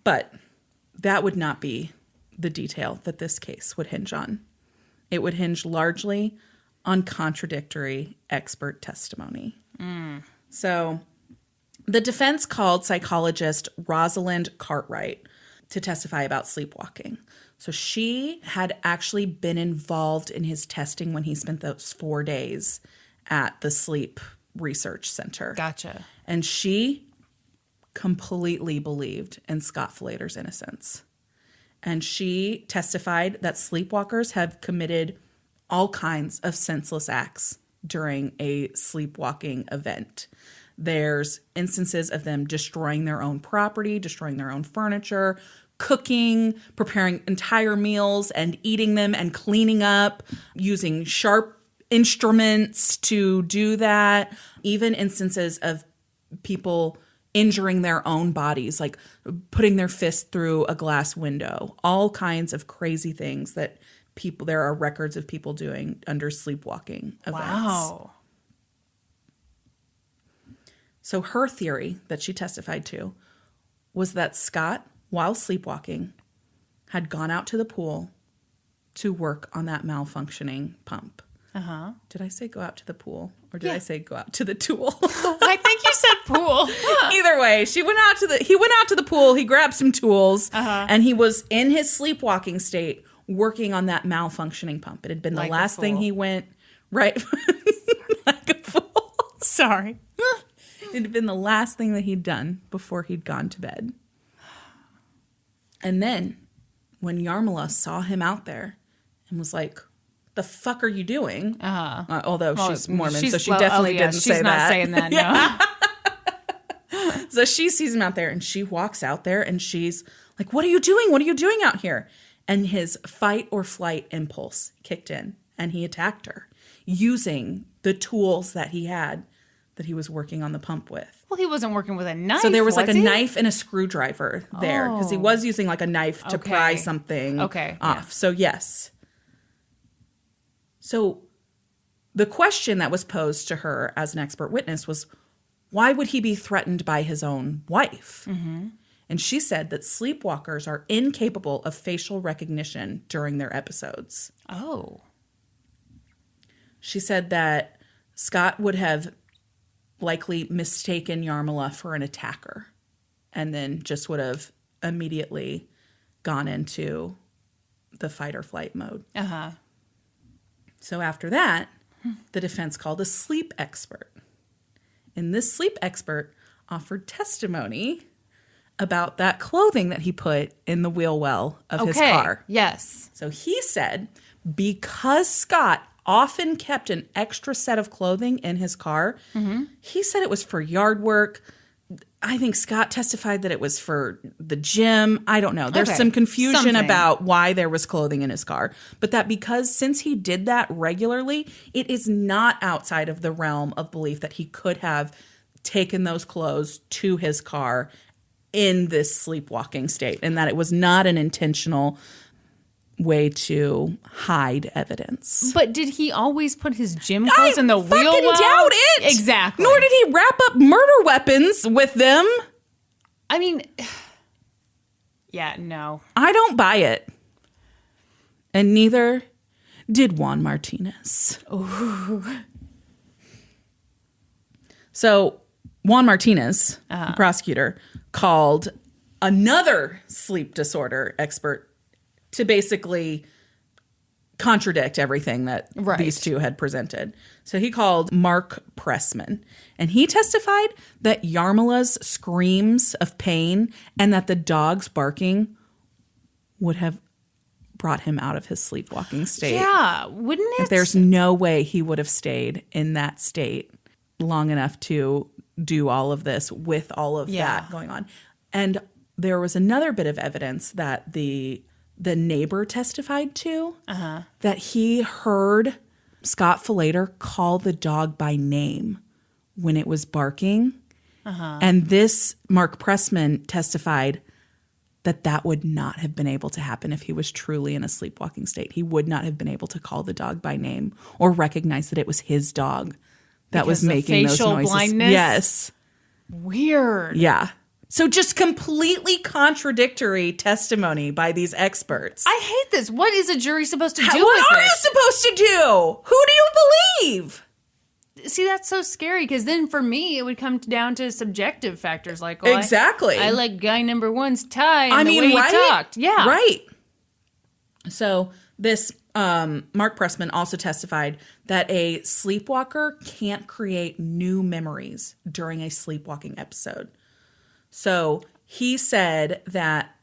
But that would not be the detail that this case would hinge on. It would hinge largely on contradictory expert testimony. So the defense called psychologist Rosalind Cartwright to testify about sleepwalking. So she had actually been involved in his testing when he spent those 4 days at the Sleep Research Center. Gotcha. And she completely believed in Scott Falater's innocence. And she testified that sleepwalkers have committed all kinds of senseless acts during a sleepwalking event. There's instances of them destroying their own property, destroying their own furniture, cooking, preparing entire meals and eating them and cleaning up, using sharp instruments to do that. Even instances of people injuring their own bodies, like putting their fist through a glass window. All kinds of crazy things that there are records of people doing under sleepwalking events. Wow. So her theory that she testified to was that Scott, while sleepwalking, had gone out to the pool to work on that malfunctioning pump. Uh-huh. Did I say go out to the pool? Or did I say go out to the tool? I think you said pool. Either way, he went out to the pool, he grabbed some tools, and he was in his sleepwalking state working on that malfunctioning pump. It had been the last thing he went, right? Like a fool. Sorry. It had been the last thing that he'd done before he'd gone to bed. And then when Yarmila saw him out there and was like, the fuck are you doing? Although she's Mormon, so she definitely didn't say that. She's not saying that, no. So she sees him out there and she walks out there and she's like, what are you doing? What are you doing out here? And his fight or flight impulse kicked in and he attacked her using the tools that he had that he was working on the pump with. Well, he wasn't working with a knife. So there was like a knife and a screwdriver there because he was using like a knife to pry something off. Yeah. So yes. So the question that was posed to her as an expert witness was, why would he be threatened by his own wife? Mm-hmm. And she said that sleepwalkers are incapable of facial recognition during their episodes. Oh. She said that Scott would have likely mistaken Yarmila for an attacker and then just would have immediately gone into the fight or flight mode. Uh-huh. So after that, the defense called a sleep expert. And this sleep expert offered testimony about that clothing that he put in the wheel well of his car. Yes. So he said because Scott often kept an extra set of clothing in his car, he said it was for yard work. I think Scott testified that it was for the gym. I don't know. There's some confusion about why there was clothing in his car. But that because since he did that regularly, it is not outside of the realm of belief that he could have taken those clothes to his car in this sleepwalking state and that it was not an intentional way to hide evidence. But did he always put his gym clothes in the wheel well? I fucking doubt it. Exactly. Nor did he wrap up murder weapons with them. I mean, yeah, no. I don't buy it. And neither did Juan Martinez. Ooh. So Juan Martinez, the prosecutor, called another sleep disorder expert to basically contradict everything that these two had presented. So he called Mark Pressman, and he testified that Yarmila's screams of pain and that the dog's barking would have brought him out of his sleepwalking state. Yeah, wouldn't it? There's no way he would have stayed in that state long enough to do all of this with all of that going on. And there was another bit of evidence that the neighbor testified to, that he heard Scott Falater call the dog by name when it was barking. And this Mark Pressman testified that would not have been able to happen if he was truly in a sleepwalking state. He would not have been able to call the dog by name or recognize that it was his dog that was making those noises. Blindness? Yes. Weird. Yeah. So just completely contradictory testimony by these experts. I hate this. What is a jury supposed to do with this? What are you supposed to do? Who do you believe? See, that's so scary because then for me, it would come down to subjective factors like, exactly. I like guy number one's tie and the way he talked. Yeah. Right. So this Mark Pressman also testified that a sleepwalker can't create new memories during a sleepwalking episode. So he said that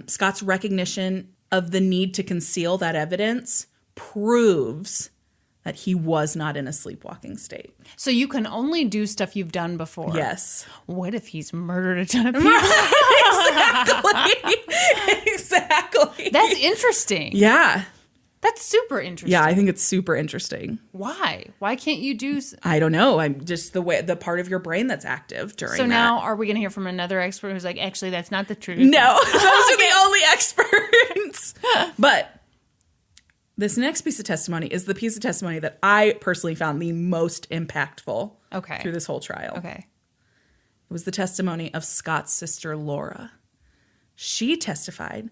Scott's recognition of the need to conceal that evidence proves that he was not in a sleepwalking state. So you can only do stuff you've done before. Yes. What if he's murdered a ton of people? Exactly. That's interesting. Yeah. That's super interesting. Yeah, I think it's super interesting. Why? Why can't you do... I don't know. I'm just the part of your brain that's active during So that. now are we going to hear from another expert who's like, actually, that's not the truth? No, those are the only experts. But this next piece of testimony is the piece of testimony that I personally found the most impactful through this whole trial. Okay. It was the testimony of Scott's sister, Laura. She testified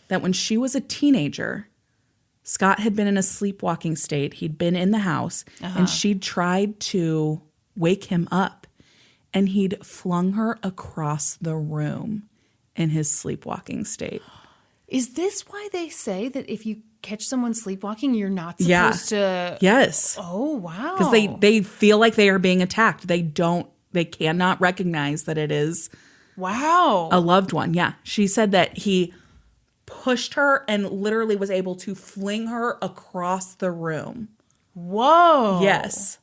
that when she was a teenager, Scott had been in a sleepwalking state. He'd been in the house, and she'd tried to wake him up, and he'd flung her across the room in his sleepwalking state. Is this why they say that if you catch someone sleepwalking, you're not supposed to... Yes. Oh, wow. Because they feel like they are being attacked. They cannot recognize that it is a loved one. Yeah. She said that he pushed her and literally was able to fling her across the room. Whoa. Yes.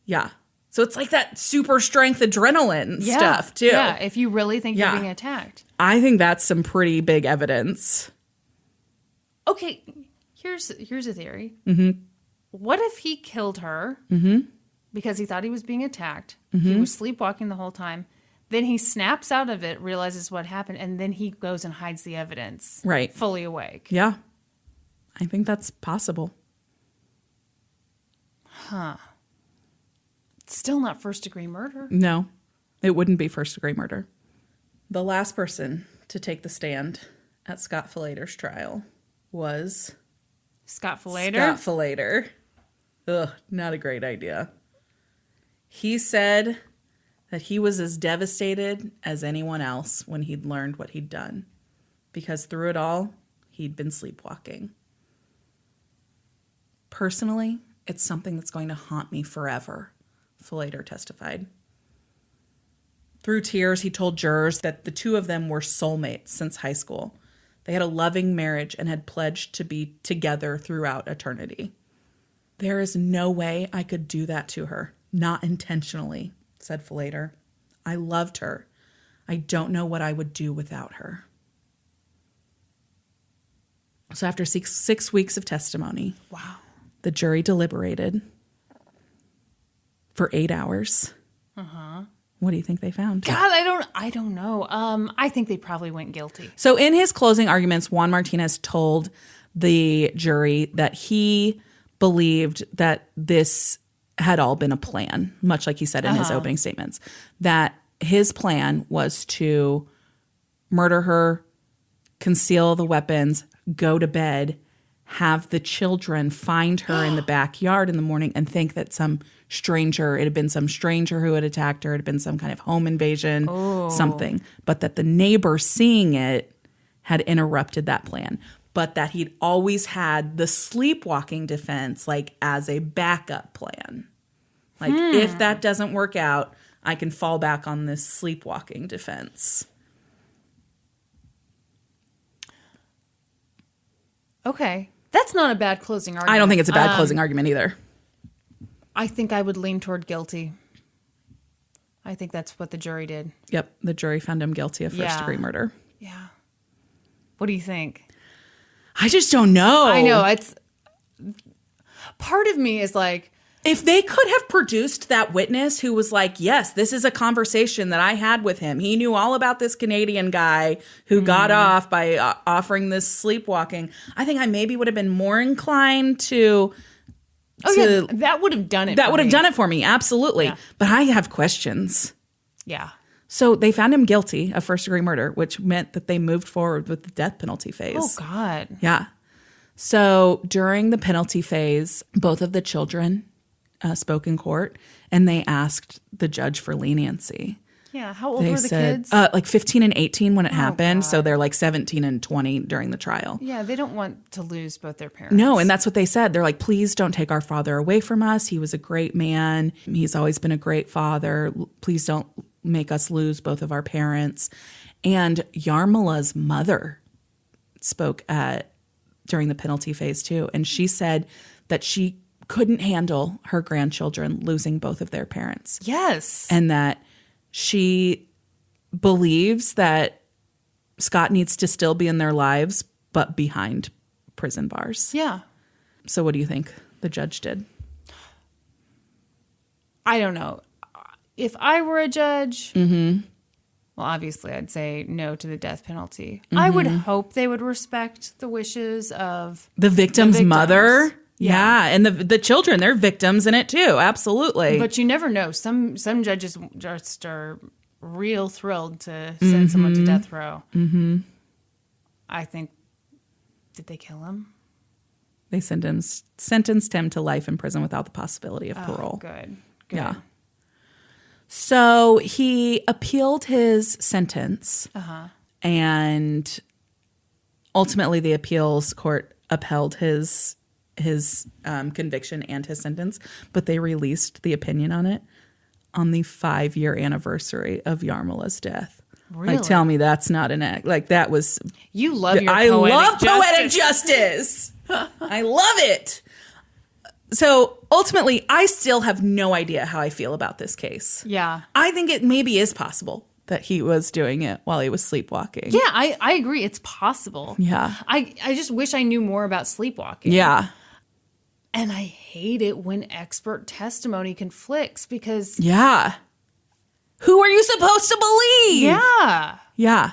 Yeah. So it's like that super strength adrenaline stuff too. Yeah, if you really think you're being attacked. I think that's some pretty big evidence. Okay, here's a theory. Mm-hmm. What if he killed her because he thought he was being attacked? Mm-hmm. He was sleepwalking the whole time. Then he snaps out of it, realizes what happened, and then he goes and hides the evidence. Right. Fully awake. Yeah. I think that's possible. Huh. Still not first-degree murder. No, it wouldn't be first-degree murder. The last person to take the stand at Scott Falater's trial was... Scott Falater? Scott Falater. Ugh, not a great idea. He said that he was as devastated as anyone else when he'd learned what he'd done. Because through it all, he'd been sleepwalking. Personally, it's something that's going to haunt me forever, Falater testified. Through tears, he told jurors that the two of them were soulmates since high school. They had a loving marriage and had pledged to be together throughout eternity. There is no way I could do that to her, not intentionally, said Falater. I loved her. I don't know what I would do without her. So after six weeks of testimony, the jury deliberated for 8 hours. What do you think they found? God, I don't know. I think they probably went guilty. So in his closing arguments, Juan Martinez told the jury that he believed that this had all been a plan, much like he said in his opening statements, that his plan was to murder her, conceal the weapons, go to bed, have the children find her in the backyard in the morning and think that it had been some stranger who had attacked her. It had been some kind of home invasion, something. But that the neighbor seeing it had interrupted that plan. but that he'd always had the sleepwalking defense like as a backup plan. Like if that doesn't work out, I can fall back on this sleepwalking defense. Okay. That's not a bad closing argument. I don't think it's a bad closing argument either. I think I would lean toward guilty. I think that's what the jury did. Yep. The jury found him guilty of first-degree murder. Yeah. What do you think? I just don't know. I know. It's part of me is like, if they could have produced that witness who was like, yes, this is a conversation that I had with him. He knew all about this Canadian guy who got off by offering this sleepwalking. I think I maybe would have been more inclined to... yeah, that would have done it. That would have done it for me. Absolutely. Yeah. But I have questions. Yeah. So they found him guilty of first-degree murder, which meant that they moved forward with the death penalty phase. Oh, God. Yeah. So during the penalty phase, both of the children spoke in court, and they asked the judge for leniency. Yeah. How old were the kids? Like 15 and 18 when it happened. God. So they're like 17 and 20 during the trial. Yeah, they don't want to lose both their parents. No, and that's what they said. They're like, please don't take our father away from us. He was a great man. He's always been a great father. Please don't make us lose both of our parents. And Yarmila's mother spoke during the penalty phase too. And she said that she couldn't handle her grandchildren losing both of their parents. Yes. And that she believes that Scott needs to still be in their lives, but behind prison bars. Yeah. So what do you think the judge did? I don't know. If I were a judge, well, obviously I'd say no to the death penalty. I would hope they would respect the wishes of the victim's mother. Yeah. And the children, they're victims in it too. Absolutely. But you never know. Some judges just are real thrilled to send someone to death row. I think, did they kill him? They sentenced him to life in prison without the possibility of parole. Good. Yeah. So he appealed his sentence, and ultimately the appeals court upheld his conviction and his sentence, but they released the opinion on it on the 5-year anniversary of Yarmila's death. Really? Like, tell me that's not an act. Like, that was... You love your I poetic love justice. poetic justice. I love it. So ultimately, I still have no idea how I feel about this case. Yeah. I think it maybe is possible that he was doing it while he was sleepwalking. Yeah, I agree. It's possible. Yeah. I just wish I knew more about sleepwalking. Yeah. And I hate it when expert testimony conflicts because... Yeah. Who are you supposed to believe? Yeah. Yeah.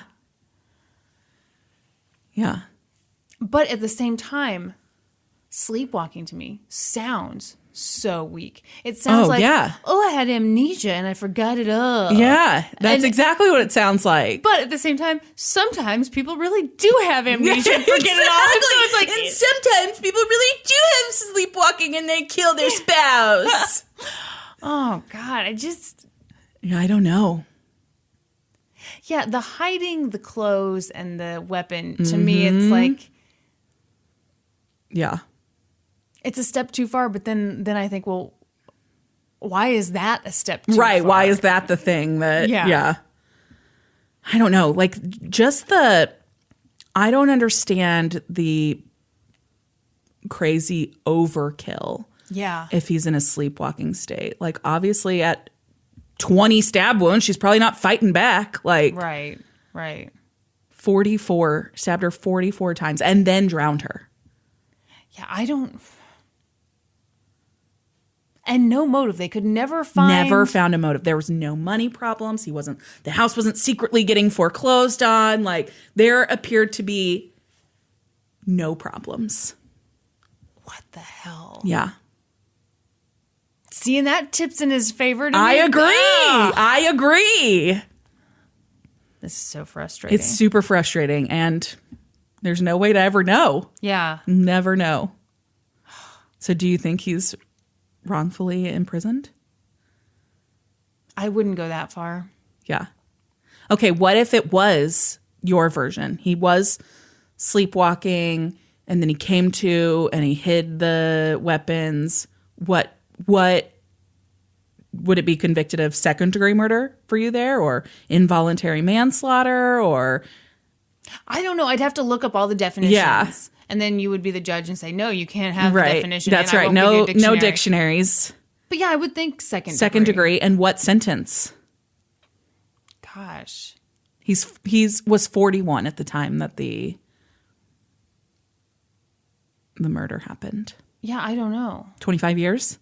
Yeah. But at the same time, sleepwalking to me sounds so weak. It sounds like, I had amnesia and I forgot it all. Yeah, that's exactly what it sounds like. But at the same time, sometimes people really do have amnesia and forget it all. And so it's like, and sometimes people really do have sleepwalking and they kill their spouse. Oh, God, Yeah, I don't know. Yeah, the hiding the clothes and the weapon, to me, it's like... Yeah. It's a step too far, but then I think, well, why is that a step too far? Right, why is that the thing that... Yeah. I don't know. Like, I don't understand the crazy overkill. Yeah. If he's in a sleepwalking state. Like, obviously at 20 stab wounds, she's probably not fighting back. Like, right. 44, stabbed her 44 times and then drowned her. Yeah, I don't... And no motive. They could never find... Never found a motive. There was no money problems. The house wasn't secretly getting foreclosed on. Like, there appeared to be no problems. What the hell? Yeah. See, and that tips in his favor to I me. agree. Ah! I agree. This is so frustrating. It's super frustrating, and there's no way to ever know. Yeah. Never know. So do you think he's wrongfully imprisoned? I wouldn't go that far. Yeah. Okay, what if it was your version? He was sleepwalking, and then he came to and he hid the weapons, what would it be convicted of? Second-degree murder for you there, or involuntary manslaughter, or I don't know. I'd have to look up all the definitions. Yeah. And then you would be the judge and say, no, you can't have the right. definition. That's and I right. won't give you a No dictionary. dictionaries. But yeah, I would think second Degree. And what sentence? Gosh. He's was 41 at the time that the murder happened. Yeah, I don't know. 25 years?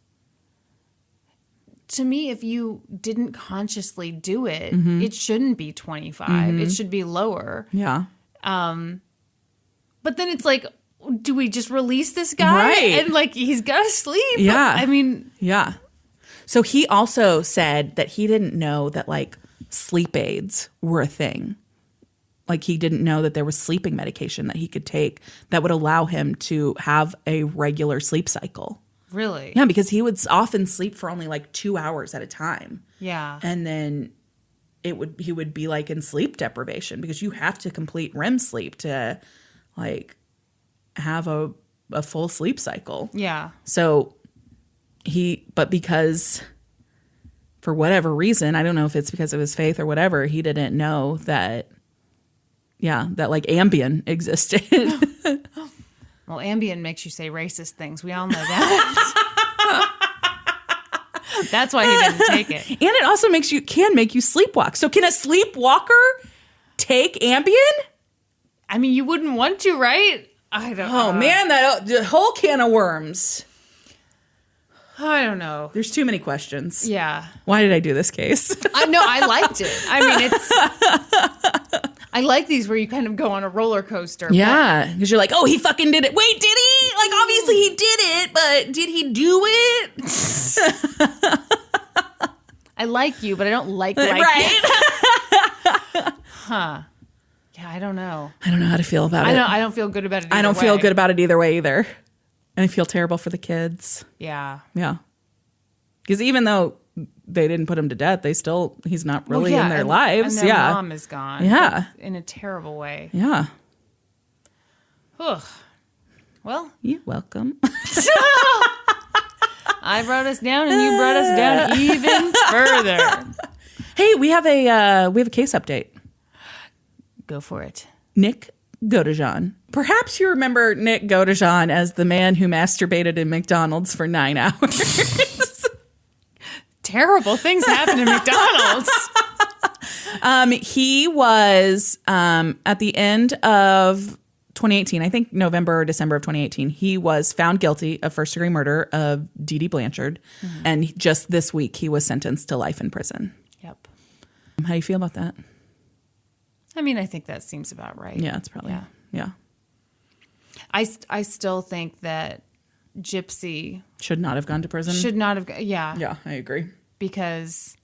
To me, if you didn't consciously do it, it shouldn't be 25. It should be lower. Yeah. But then it's like, do we just release this guy? Right. And like, he's got to sleep. Yeah. I mean. Yeah. So he also said that he didn't know that like sleep aids were a thing. Like he didn't know that there was sleeping medication that he could take that would allow him to have a regular sleep cycle. Really? Yeah, because he would often sleep for only like 2 hours at a time. Yeah. And then he would be like in sleep deprivation because you have to complete REM sleep to like have a full sleep cycle. Yeah. So but because for whatever reason, I don't know if it's because of his faith or whatever, he didn't know that like Ambien existed. Well, Ambien makes you say racist things. We all know that. That's why he didn't take it. And it also can make you sleepwalk. So can a sleepwalker take Ambien? I mean, you wouldn't want to, right? I don't know. Oh, man, the whole can of worms. I don't know. There's too many questions. Yeah. Why did I do this case? I know. I liked it. I mean, I like these where you kind of go on a roller coaster. Yeah. Because you're like, oh, he fucking did it. Wait, did he? Like, obviously he did it, but did he do it? I like you, but I don't like right. you. Huh. Yeah, I don't know. I don't know how to feel about it. I don't feel good about it either I don't way. feel good about it either way either. And I feel terrible for the kids. Yeah. Yeah. Because even though they didn't put him to death, he's not really in their and, lives. And their yeah. mom is gone. Yeah. In a terrible way. Yeah. Ugh. Well. You're welcome. I brought us down and you brought us down even further. Hey, we have a case update. Go for it. Nick Godejohn. Perhaps you remember Nick Godejohn as the man who masturbated in McDonald's for 9 hours. Terrible things happen in McDonald's. He was at the end of 2018, I think November or December of 2018, he was found guilty of first-degree murder of Dee Dee Blanchard. Mm-hmm. And just this week, he was sentenced to life in prison. Yep. How do you feel about that? I mean, I think that seems about right. Yeah, it's probably, yeah. I still think that Gypsy should not have gone to prison. Should not have, yeah. Yeah, I agree. Because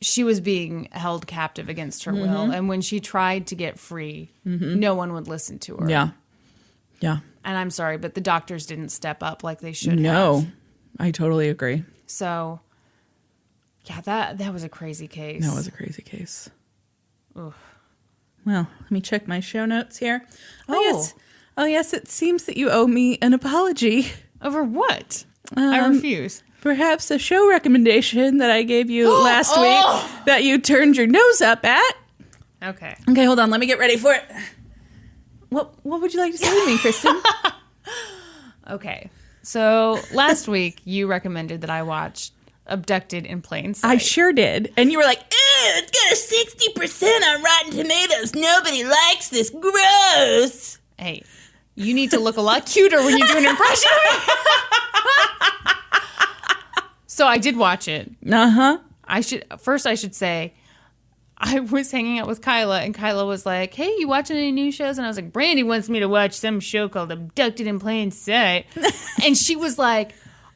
she was being held captive against her will. And when she tried to get free, no one would listen to her. Yeah. Yeah. And I'm sorry, but the doctors didn't step up like they should have. No, I totally agree. So, yeah, that was a crazy case. That was a crazy case. Ugh. Well, let me check my show notes here. Oh, yes, it seems that you owe me an apology. Over what? I refuse. Perhaps a show recommendation that I gave you last week that you turned your nose up at. Okay. Okay, hold on. Let me get ready for it. What would you like to say to me, Kristin? Okay. So last week you recommended that I watch Abducted in Plain Sight. I sure did. And you were like, it's got a 60% on Rotten Tomatoes. Nobody likes this. Gross. Hey, you need to look a lot cuter when you do an impression of me. So I did watch it. Uh-huh. I should say I was hanging out with Kyla, and Kyla was like, hey, you watching any new shows? And I was like, Brandy wants me to watch some show called Abducted in Plain Sight. And she was like,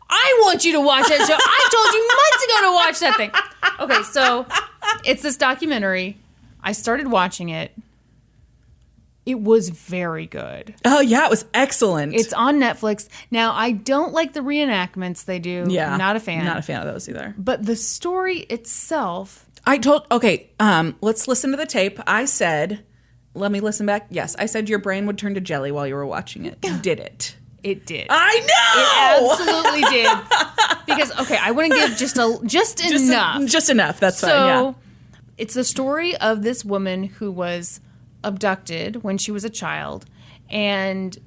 I want you to watch that show. I told you months ago to watch that thing. Okay, so it's this documentary. I started watching it. It was very good. Oh, yeah, it was excellent. It's on Netflix. Now, I don't like the reenactments they do. Yeah. Not a fan. Not a fan of those either. But the story itself. let's listen to the tape. I said, Let me listen back. Yes, I said your brain would turn to jelly while you were watching it. Did it? It did. I know! It absolutely did. Because, okay, I wouldn't give just enough. Just enough. That's fine, yeah. It's the story of this woman who was abducted when she was a child. And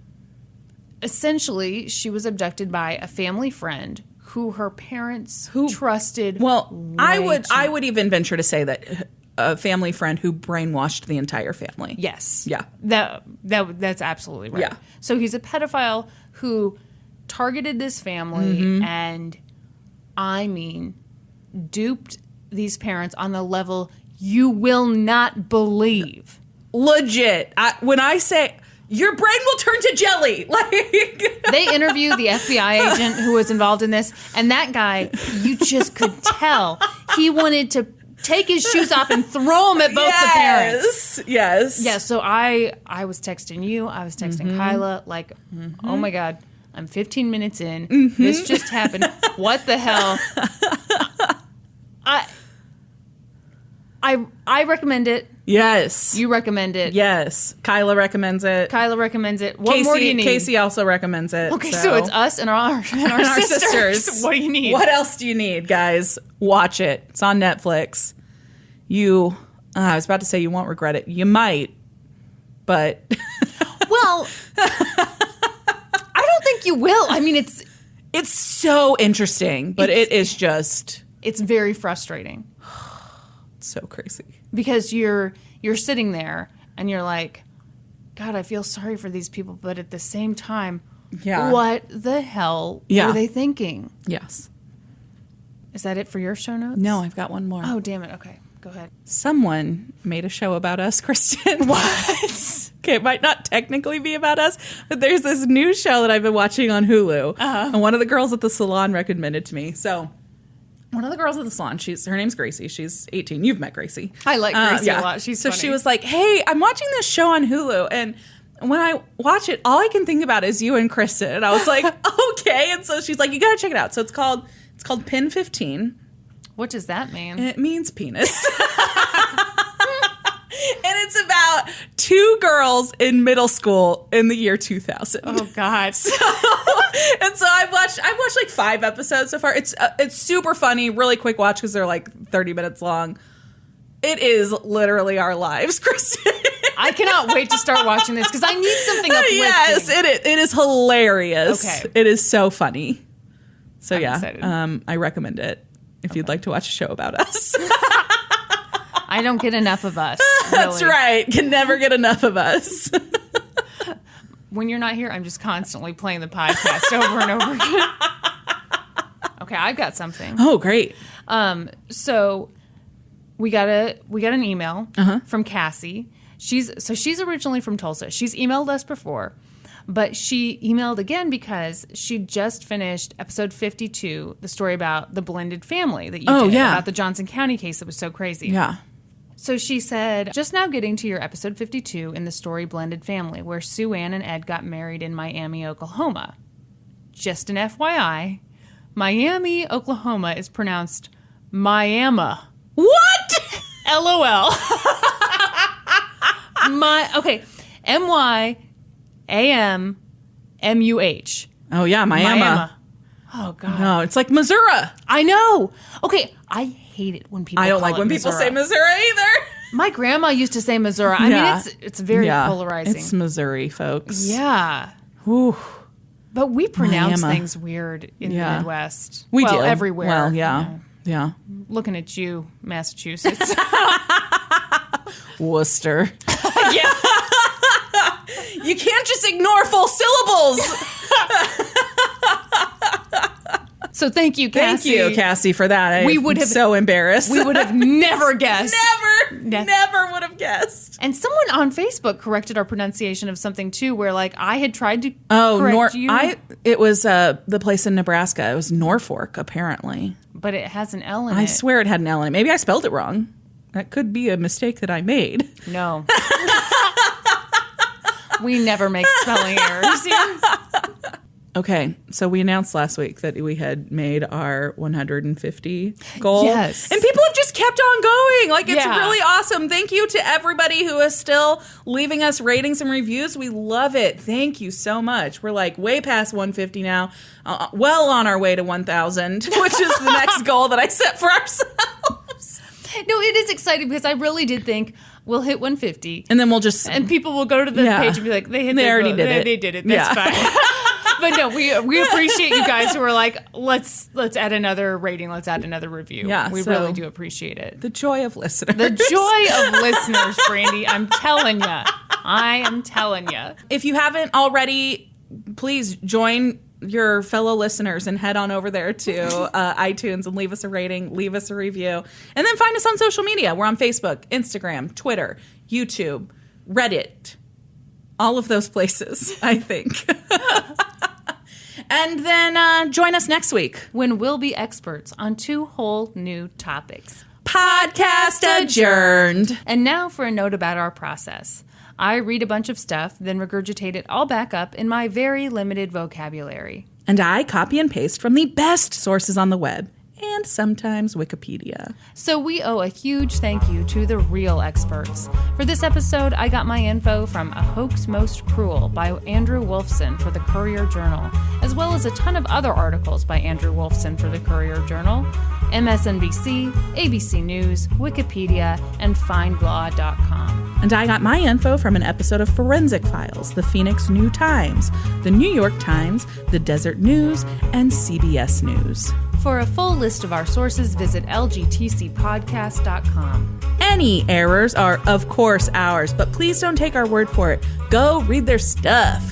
essentially, she was abducted by a family friend who her parents trusted. Well, I would even venture to say that a family friend who brainwashed the entire family. Yes. Yeah. That's absolutely right. Yeah. So he's a pedophile who targeted this family and, I mean, duped these parents on the level you will not believe. Legit. When I say your brain will turn to jelly, like they interviewed the FBI agent who was involved in this, and that guy, you just could tell he wanted to take his shoes off and throw them at both the parents. Yes. Yeah, so I was texting you. I was texting Kyla. Like, oh my God, I'm 15 minutes in. This just happened. What the hell? I recommend it. Yes. You recommend it. Yes. Kyla recommends it. Kyla recommends it. What more do you need? Casey also recommends it. Okay, so it's us and our sisters. What do you need? What else do you need, guys? Watch it. It's on Netflix. I was about to say you won't regret it. You might, but... Well, I don't think you will. I mean, it's so interesting, but it is just... It's very frustrating. It's so crazy. Because you're sitting there and you're like, God, I feel sorry for these people, but at the same time, what the hell were they thinking? Yes. Is that it for your show notes? No, I've got one more. Oh, damn it. Okay, go ahead. Someone made a show about us, Kristin. What? Okay, it might not technically be about us, but there's this new show that I've been watching on Hulu. And one of the girls at the salon recommended to me. So... one of the girls at the salon, her name's Gracie. She's 18. You've met Gracie. I like Gracie a lot. She's funny. She was like, hey, I'm watching this show on Hulu. And when I watch it, all I can think about is you and Kristin. And I was like, okay. And so she's like, you got to check it out. So it's called Pin 15. What does that mean? It means penis. And it's about two girls in middle school in the year 2000. Oh, God. So I've watched like 5 episodes so far. It's super funny, really quick watch because they're like 30 minutes long. It is literally our lives, Kristin. I cannot wait to start watching this because I need something uplifting. Yes, it is hilarious. Okay. It is so funny. So I'm excited. I recommend it if you'd like to watch a show about us. I don't get enough of us. Really. That's right. Can never get enough of us. When you're not here, I'm just constantly playing the podcast over and over again. Okay, I've got something. Oh, great. So we got an email from Cassie. She's originally from Tulsa. She's emailed us before, but she emailed again because she just finished episode 52, the story about the blended family that you did, about the Johnson County case that was so crazy. Yeah. So she said, just now getting to your episode 52 in the story Blended Family, where Sue Ann and Ed got married in Miami, Oklahoma. Just an FYI, Miami, Oklahoma is pronounced Miami. What? LOL. Okay, MYAMMUH. Oh, yeah, Miami. Oh, God. No, it's like Missouri. I know. Okay, I hate it when people I don't call like it when Missouri. people say Missouri either. My grandma used to say Missouri. I mean, it's very polarizing. It's Missouri, folks. Yeah. Whew. But we pronounce Miami. things weird in the Midwest. We do. Everywhere. Well, yeah. You know. Yeah. Looking at you, Massachusetts. Worcester. Yeah. You can't just ignore full syllables. So thank you, Cassie. Thank you, Cassie, for that. We would have so embarrassed. We would have never guessed. Never would have guessed. And someone on Facebook corrected our pronunciation of something too, where like I had tried to correct you. It was the place in Nebraska. It was Norfolk, apparently. But it has an L in it. I swear it had an L in it. Maybe I spelled it wrong. That could be a mistake that I made. No. We never make spelling errors here. Okay, so we announced last week that we had made our 150 goal. Yes. And people have just kept on going. Like, it's Yeah. really awesome. Thank you to everybody who is still leaving us ratings and reviews. We love it. Thank you so much. We're like way past 150 now, well on our way to 1,000, which is the next goal that I set for ourselves. No, it is exciting because I really did think we'll hit 150. And then we'll just... And people will go to the page and be like, they already did it. They did it. That's fine. But no, we appreciate you guys who are like, let's add another rating. Let's add another review. Yeah, we so really do appreciate it. The joy of listeners. The joy of listeners, Brandy. I'm telling you. I am telling you. If you haven't already, please join your fellow listeners and head on over there to iTunes and leave us a rating, leave us a review, and then find us on social media. We're on Facebook, Instagram, Twitter, YouTube, Reddit, all of those places, I think. And then join us next week when we'll be experts on 2 whole new topics. Podcast adjourned. And now for a note about our process. I read a bunch of stuff, then regurgitate it all back up in my very limited vocabulary. And I copy and paste from the best sources on the web, and sometimes Wikipedia. So we owe a huge thank you to the real experts. For this episode, I got my info from A Hoax Most Cruel by Andrew Wolfson for the Courier Journal, as well as a ton of other articles by Andrew Wolfson for the Courier Journal, MSNBC, ABC News, Wikipedia, and FindLaw.com. And I got my info from an episode of Forensic Files, the Phoenix New Times, the New York Times, the Desert News, and CBS News. For a full list of our sources, visit lgtcpodcast.com. Any errors are, of course, ours, but please don't take our word for it. Go read their stuff.